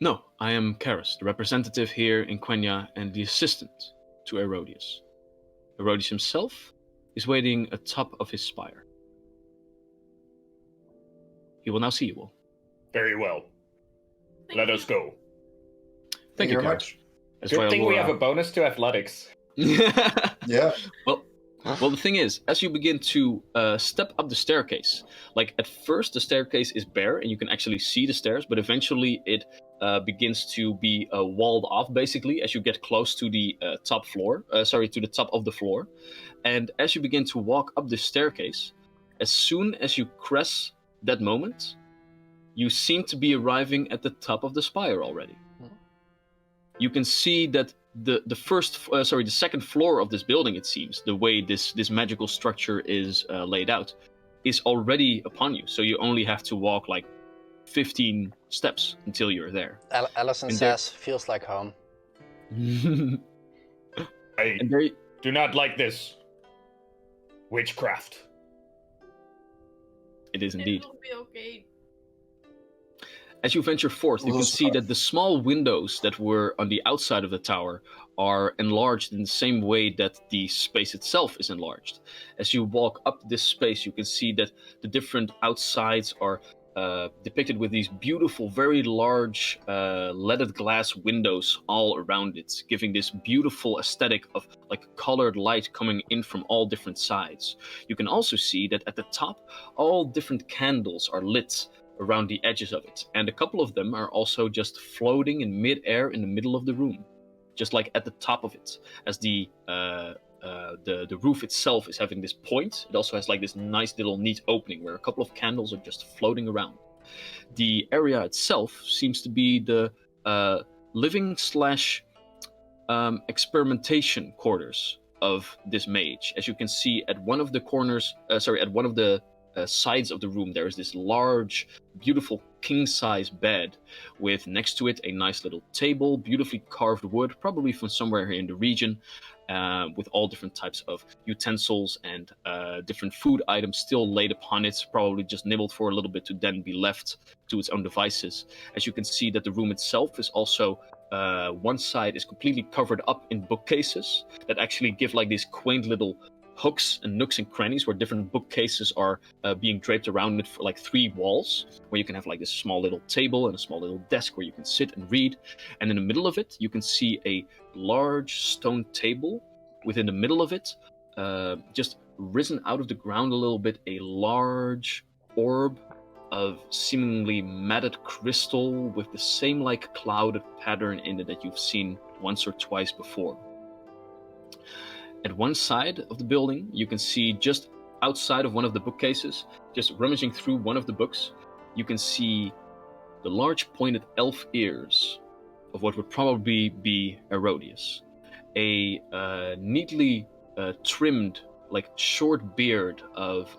No, I am Karis, the representative here in Quenja and the assistant to Herodias. Herodias himself is waiting atop of his spire. He will now see you all. Very well. Let us go. Thank you very Karis. much. Good thing we have a bonus to athletics. Yeah. Well, the thing is, as you begin to step up the staircase, like at first the staircase is bare and you can actually see the stairs, but eventually it begins to be walled off basically as you get close to the top of the floor. And as you begin to walk up the staircase, as soon as you crest that moment, you seem to be arriving at the top of the spire already. You can see that the second floor of this building, it seems, the way this magical structure is laid out, is already upon you. So you only have to walk like 15 steps until you're there. Allison says, feels like home. I do not like this. Witchcraft. It is indeed. It will be okay. As you venture forth, you can see that the small windows that were on the outside of the tower are enlarged in the same way that the space itself is enlarged. As you walk up this space, you can see that the different outsides are depicted with these beautiful, very large leaded glass windows all around it, giving this beautiful aesthetic of like colored light coming in from all different sides. You can also see that at the top, all different candles are lit around the edges of it, and a couple of them are also just floating in mid-air in the middle of the room, just like at the top of it. As the roof itself is having this point, it also has like this nice little neat opening where a couple of candles are just floating around. The area itself seems to be the living slash experimentation quarters of this mage. As you can see, at one of the corners, at one of the sides of the room, there is this large, beautiful king-size bed with next to it a nice little table, beautifully carved wood, probably from somewhere here in the region, with all different types of utensils and different food items still laid upon it, probably just nibbled for a little bit to then be left to its own devices. As you can see that the room itself is also one side is completely covered up in bookcases that actually give like these quaint little hooks and nooks and crannies where different bookcases are being draped around it for like 3 walls, where you can have like this small little table and a small little desk where you can sit and read. And in the middle of it, you can see a large stone table. Within the middle of it, just risen out of the ground a little bit, a large orb of seemingly matted crystal with the same like clouded pattern in it that you've seen once or twice before. At one side of the building, you can see just outside of one of the bookcases, just rummaging through one of the books, you can see the large pointed elf ears of what would probably be Herodias. A neatly trimmed, like short beard of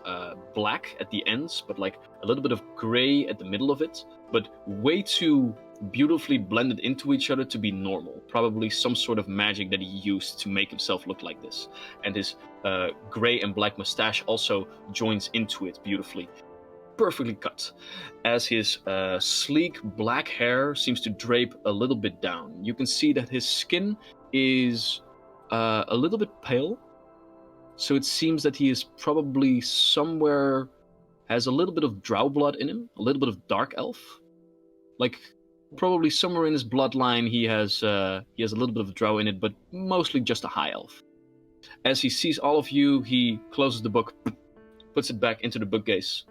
black at the ends, but like a little bit of gray at the middle of it, but way too beautifully blended into each other to be normal. Probably some sort of magic that he used to make himself look like this. And his gray and black mustache also joins into it beautifully. Perfectly cut. As his sleek black hair seems to drape a little bit down. You can see that his skin is a little bit pale. So it seems that he is probably somewhere, has a little bit of drow blood in him, a little bit of dark elf. Like, probably somewhere in his bloodline he has a little bit of drow in it, but mostly just a high elf. As he sees all of you, he closes the book, puts it back into the bookcase,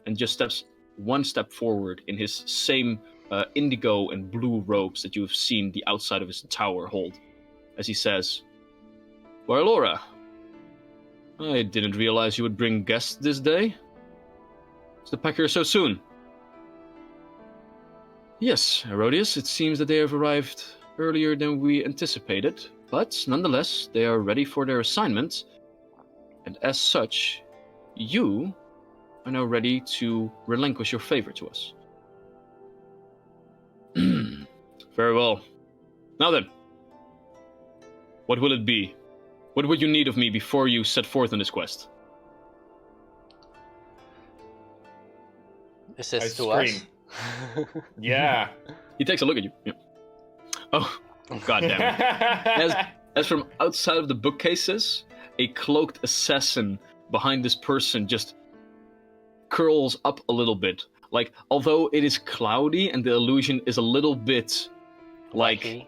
and just steps one step forward in his same indigo and blue robes that you have seen the outside of his tower hold. As he says, "Why, Laura, I didn't realize you would bring guests this day. Is the pack here so soon?" "Yes, Herodias, it seems that they have arrived earlier than we anticipated, but nonetheless, they are ready for their assignment, and as such, you are now ready to relinquish your favor to us." "Very well. Now then, what will it be? What would you need of me before you set forth on this quest?" Is this I to us? scream. Yeah. He takes a look at you. Yeah. Oh, god damn it. As from outside of the bookcases, a cloaked assassin behind this person just curls up a little bit. Like, although it is cloudy and the illusion is a little bit like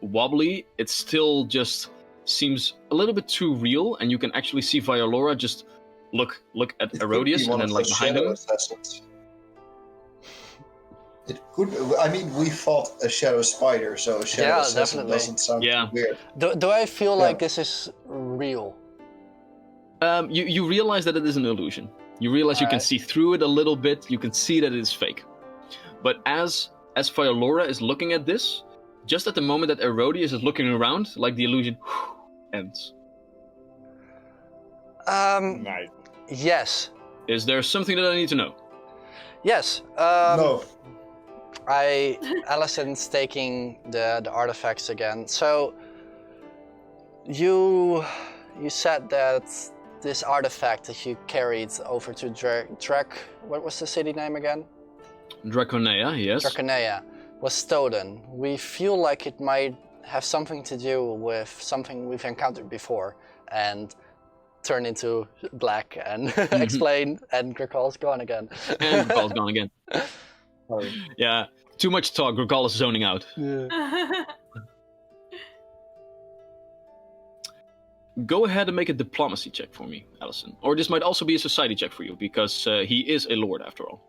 wobbly, it still just seems a little bit too real, and you can actually see Violora just look at Herodias and then like behind him. Assassins. It could. I mean, we fought a shadow spider, so a shadow assassin definitely. doesn't sound Yeah. too weird. Do I feel like this is real? You realize that it is an illusion. You realize you can Alright. see through it a little bit. You can see that it is fake. But as Violora is looking at this, just at the moment that Herodias is looking around, like the illusion ends. Nice. Yes. Is there something that I need to know? Yes. No. Allison's taking the artifacts again. So you said that this artifact that you carried over to what was the city name again? Draconea, yes. Draconea was stolen. We feel like it might have something to do with something we've encountered before, and turn into black and explain, and Grakal's gone again. And Grakal's gone again. Sorry. Yeah, too much talk. Grakal is zoning out. Go ahead and make a diplomacy check for me, Allison. Or this might also be a society check for you, because he is a lord after all.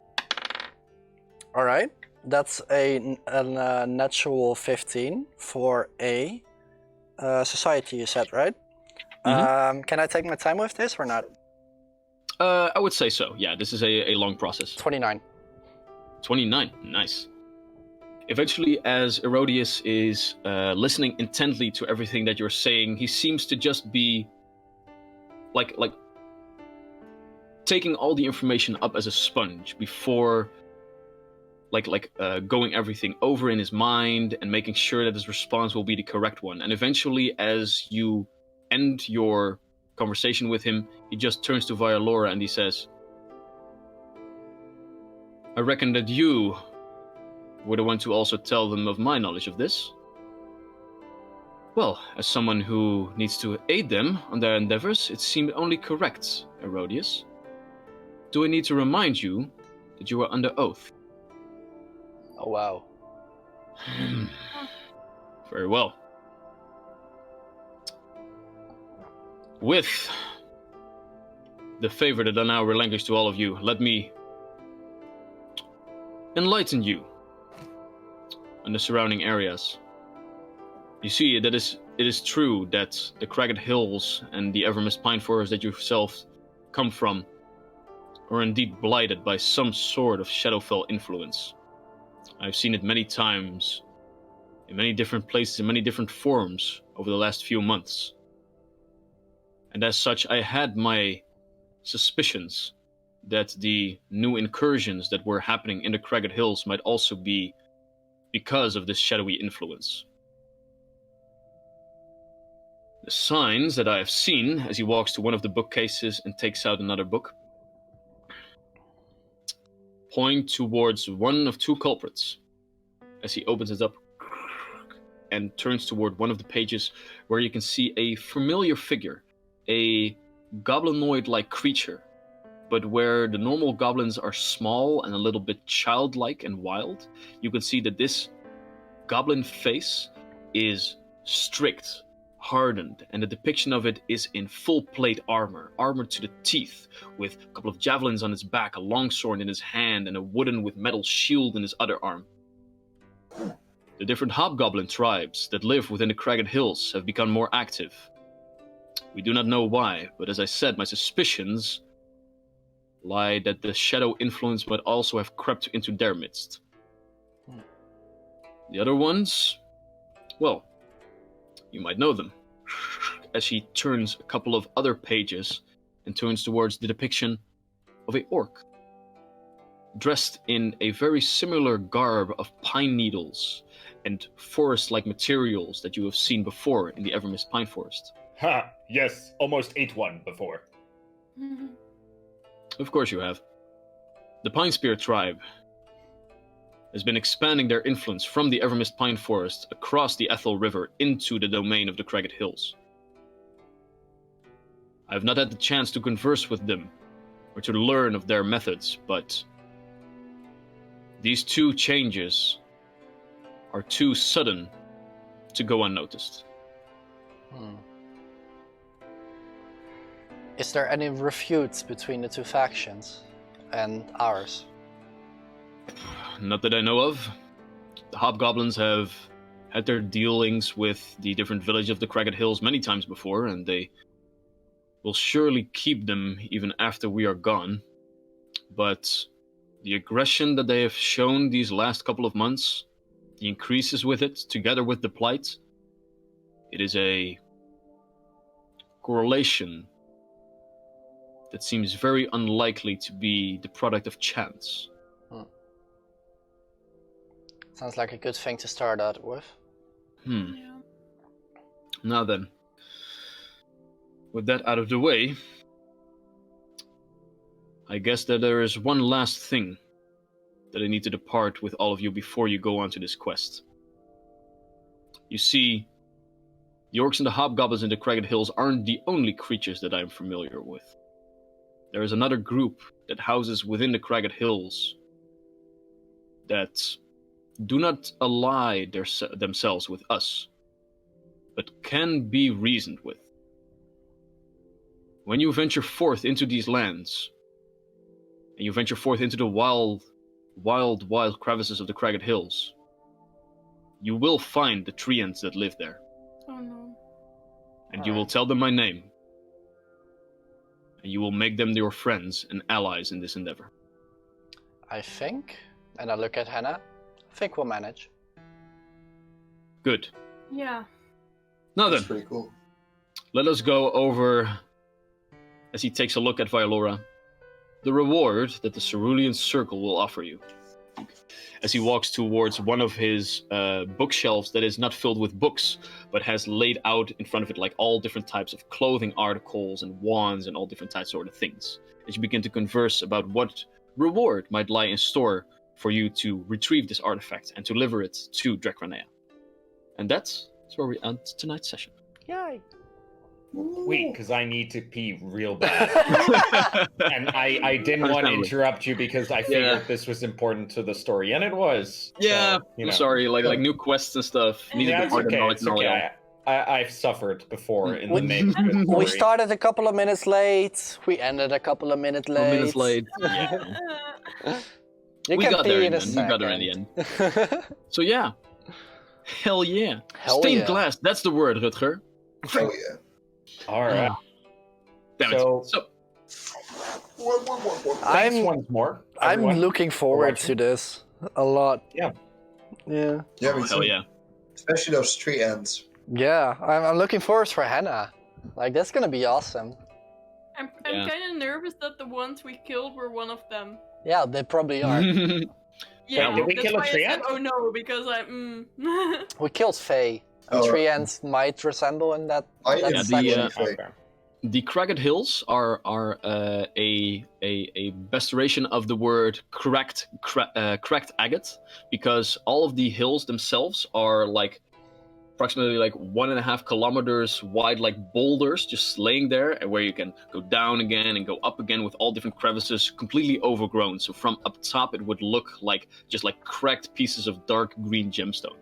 All right, that's a natural 15 for a society, you said, right? Can I take my time with this or not? I would say so. Yeah, this is a long process. 29. 29, nice. Eventually, as Herodias is listening intently to everything that you're saying, he seems to just be like taking all the information up as a sponge before going everything over in his mind and making sure that his response will be the correct one. And eventually, as you end your conversation with him, he just turns to Vialora and he says, I reckon that you were the one to also tell them of my knowledge of this. Well, as someone who needs to aid them on their endeavors, it seemed only correct, Herodias. Do I need to remind you that you are under oath? Oh, wow. Very well. With the favor that I now relinquish to all of you, let me enlighten you on the surrounding areas. You see, it is true that the Cragged Hills and the Evermist Pine Forest that you yourself come from are indeed blighted by some sort of Shadowfell influence. I've seen it many times, in many different places, in many different forms over the last few months. And as such, I had my suspicions that the new incursions that were happening in the Cragged Hills might also be because of this shadowy influence. The signs that I have seen as he walks to one of the bookcases and takes out another book point towards one of two culprits as he opens it up and turns toward one of the pages where you can see a familiar figure, a goblinoid-like creature, but where the normal goblins are small and a little bit childlike and wild, you can see that this goblin face is strict, hardened, and the depiction of it is in full plate armor to the teeth, with a couple of javelins on its back, a longsword in his hand, and a wooden with metal shield in his other arm. The different hobgoblin tribes that live within the Cragged Hills have become more active. We do not know why, but as I said, my suspicions lie that the shadow influence might also have crept into their midst. The other ones, well, you might know them. As he turns a couple of other pages and turns towards the depiction of a orc, dressed in a very similar garb of pine needles and forest-like materials that you have seen before in the Evermist Pine Forest. Ha! Yes, almost ate one before. Of course you have. The Pine Spear tribe has been expanding their influence from the Evermist Pine Forest across the Ethel River into the domain of the Cragged Hills. I have not had the chance to converse with them or to learn of their methods, but these two changes are too sudden to go unnoticed. Is there any refutes between the two factions and ours? Not that I know of. The hobgoblins have had their dealings with the different villages of the Cragged Hills many times before, and they will surely keep them even after we are gone. But the aggression that they have shown these last couple of months, the increases with it, together with the plight, it is a correlation that seems very unlikely to be the product of chance. Sounds like a good thing to start out with. Now then, with that out of the way, I guess that there is one last thing that I need to depart with all of you before you go on to this quest. You see, the orcs and the hobgoblins in the Cragged Hills aren't the only creatures that I'm familiar with. There is another group that houses within the Cragged Hills that do not ally themselves with us, but can be reasoned with. When you venture forth into these lands, and you venture forth into the wild crevices of the Cragged Hills, you will find the treants that live there. Oh no. And you will tell them my name. And you will make them your friends and allies in this endeavor. I think, and I look at Hannah, I think we'll manage. Good. Yeah. Now That's then, pretty cool. let us go over, as he takes a look at Violora, the reward that the Cerulean Circle will offer you. As he walks towards one of his bookshelves that is not filled with books, but has laid out in front of it like all different types of clothing articles and wands and all different types sort of things. As you begin to converse about what reward might lie in store for you to retrieve this artifact and deliver it to Drekranea. And that's where we end tonight's session. Yay! Wait, because I need to pee real bad. And I didn't want to interrupt you because I figured this was important to the story, and it was. Yeah, so, you I'm know. sorry, like new quests and stuff. Needed Yeah, to it's part of okay. knowledge It's and all okay. I've suffered before in the name of the story. We started a couple of minutes late. We ended a couple of minutes late. 4 minutes late. Yeah. You We can got pee there in in a the end. We got there in the second. end. So yeah. Hell yeah. Hell Stained yeah. glass, that's the word, Rutger. Oh yeah. All right. Damn it. So- So Thanks I'm once more. I'm everyone. looking forward to this a lot. Yeah. Yeah. Yeah, me hell too. yeah. Especially those tree ends. Yeah, I'm looking forward for Hannah. Like, that's gonna be awesome. I'm Yeah. kind of nervous that the ones we killed were one of them. Yeah, they probably are. Yeah, did we that's kill a why I tree said, ant? oh no, because We killed Faye. Oh. Tree ants might resemble in that. I that didn't the, section. see Okay. The Cragged Hills are a restoration of the word cracked agate, because all of the hills themselves are like approximately like 1.5 kilometers wide, like boulders just laying there, and where you can go down again and go up again with all different crevices, completely overgrown. So from up top, it would look like just like cracked pieces of dark green gemstone.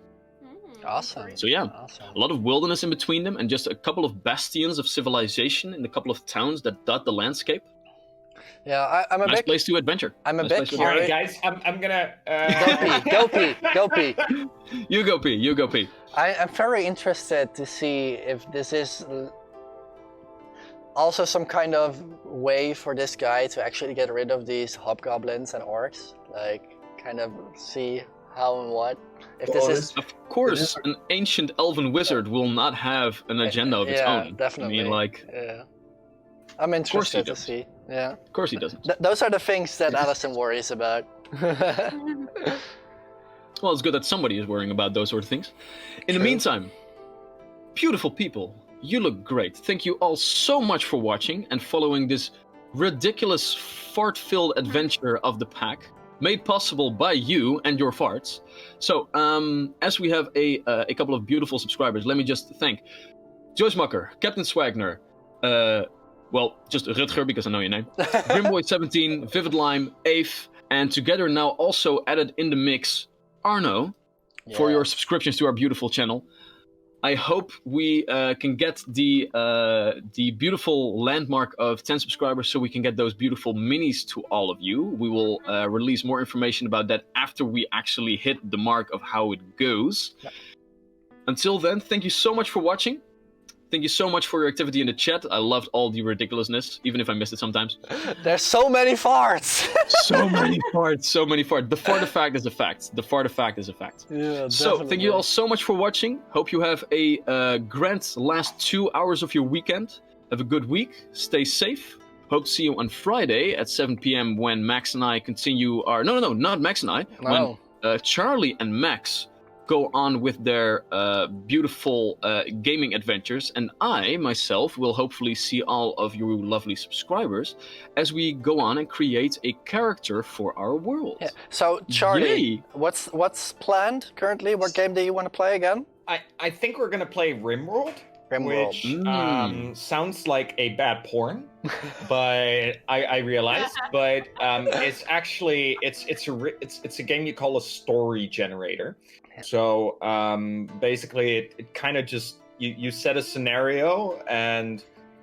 Awesome. So yeah. Awesome. A lot of wilderness in between them, and just a couple of bastions of civilization in a couple of towns that dot the landscape. Yeah, I'm a Nice bit. place to adventure. I'm a Nice bit place to All right, curious. guys. I'm gonna. Go pee. Go pee. You go pee. You go pee. I'm very interested to see if this is also some kind of way for this guy to actually get rid of these hobgoblins and orcs. Like, kind of see how and what. If this Well, is. Of course, It is- an ancient elven wizard will not have an agenda of its yeah, own. definitely. I mean, like, Yeah. I'm course he interested to does. see. Yeah. of course he doesn't. Those are the things that Alison worries about. Well, it's good that somebody is worrying about those sort of things. In the True. meantime, beautiful people, you look great. Thank you all so much for watching and following this ridiculous fart-filled adventure of the pack, made possible by you and your farts. So, as we have a couple of beautiful subscribers, let me just thank Joyce Mucker, Captain Swagner, well, just Rutger because I know your name, Grimboy17, Vivid Lime, Ave, and together now also added in the mix, Arno, for your Yes. subscriptions to our beautiful channel. I hope we can get the beautiful landmark of 10 subscribers so we can get those beautiful minis to all of you. We will release more information about that after we actually hit the mark of how it goes. Yep. Until then, thank you so much for watching. Thank you so much for your activity in the chat. I loved all the ridiculousness, even if I missed it sometimes. There's so many farts. So many farts, so many farts. The fartifact is a fact. The fartifact is a fact. Yeah, So, thank you all so much for watching. Hope you have a grand last 2 hours of your weekend. Have a good week. Stay safe. Hope to see you on Friday at 7 p.m. when Max and I continue our... No, not Max and I. No. When Charlie and Max go on with their beautiful gaming adventures, and I myself will hopefully see all of you lovely subscribers as we go on and create a character for our world. Yeah. So Charlie, Yay. what's planned currently? What game do you want to play again? I think we're gonna play Rimworld, Rimworld. which sounds like a bad porn, but I realize, but it's actually it's a game you call a story generator. So basically, it kind of just you set a scenario and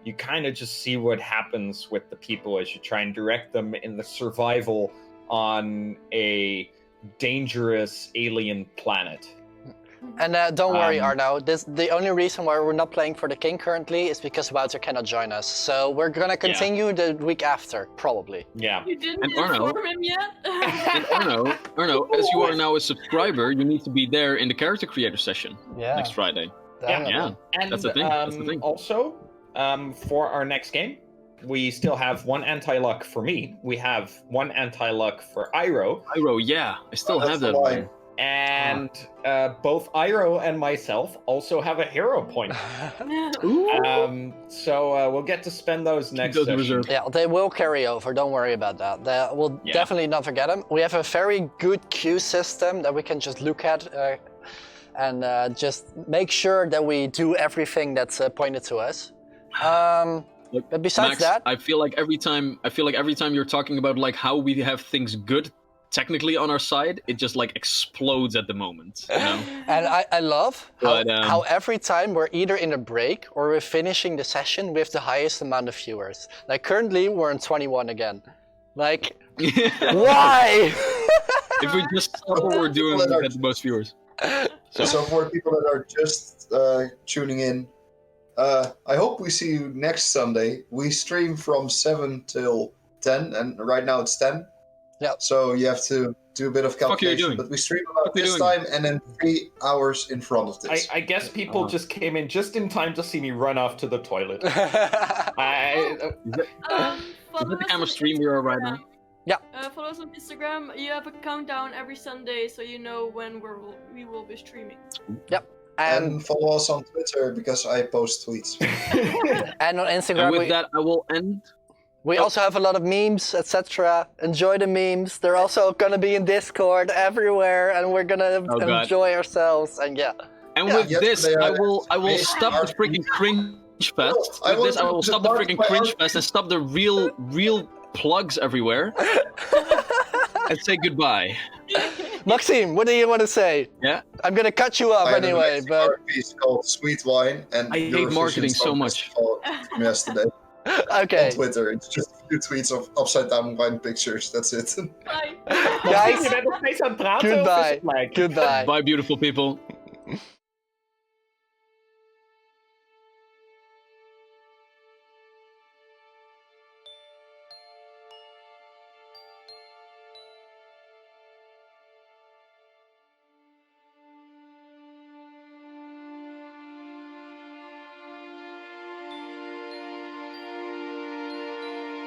you kind of just see what happens with the people as you try and direct them in the survival on a dangerous alien planet. And don't worry, Arno. The only reason why we're not playing for the king currently is because Wouter cannot join us. So we're gonna continue the week after, probably. Yeah. You didn't And Arno- inform him yet? And Arno, as you are now a subscriber, you need to be there in the character creator session next Friday. Definitely. And That's the thing, that's the thing. Also, for our next game, we still have one anti-luck for me. We have one anti-luck for Iro. Iro, yeah, I still have that one. And both Iro and myself also have a hero point. So we'll get to spend those next those session. reserved. Yeah, they will carry over. Don't worry about that. We'll definitely not forget them. We have a very good queue system that we can just look at and just make sure that we do everything that's pointed to us. But besides Max, that, I feel like every time you're talking about like how we have things good technically on our side, it just like explodes at the moment. You know? and I love But, how every time we're either in a break or we're finishing the session with the highest amount of viewers. Like currently we're on 21 again. Like, why? If we just stop what we're doing, we get the most viewers. So for people that are just tuning in, I hope we see you next Sunday. We stream from 7 till 10, and right now it's 10. Yeah. So you have to do a bit of calculation, but we stream about this time and then 3 hours in front of this. I guess people just came in just in time to see me run off to the toilet. Is that the kind of stream we are right now? Yeah. Follow us on Instagram. You have a countdown every Sunday, so you know when we will be streaming. Yep. And follow us on Twitter because I post tweets. And on Instagram, And with that, I will end. we also have a lot of memes, etc. Enjoy the memes. They're also gonna be in Discord everywhere, and we're gonna enjoy ourselves. And And with this, I will stop the freaking cringe fest. With this, I will stop the freaking cringe fest and stop the real plugs everywhere. And say goodbye. Maxime, what do you want to say? Yeah? I'm gonna cut you off anyway, but Our piece called Sweet Wine, and I hate marketing so much. From yesterday okay, on Twitter, it's just a few tweets of upside down wine pictures. That's it. Bye. guys, Je bent nog steeds aan het praten, of is goodbye. het like? Goodbye. Bye, beautiful people.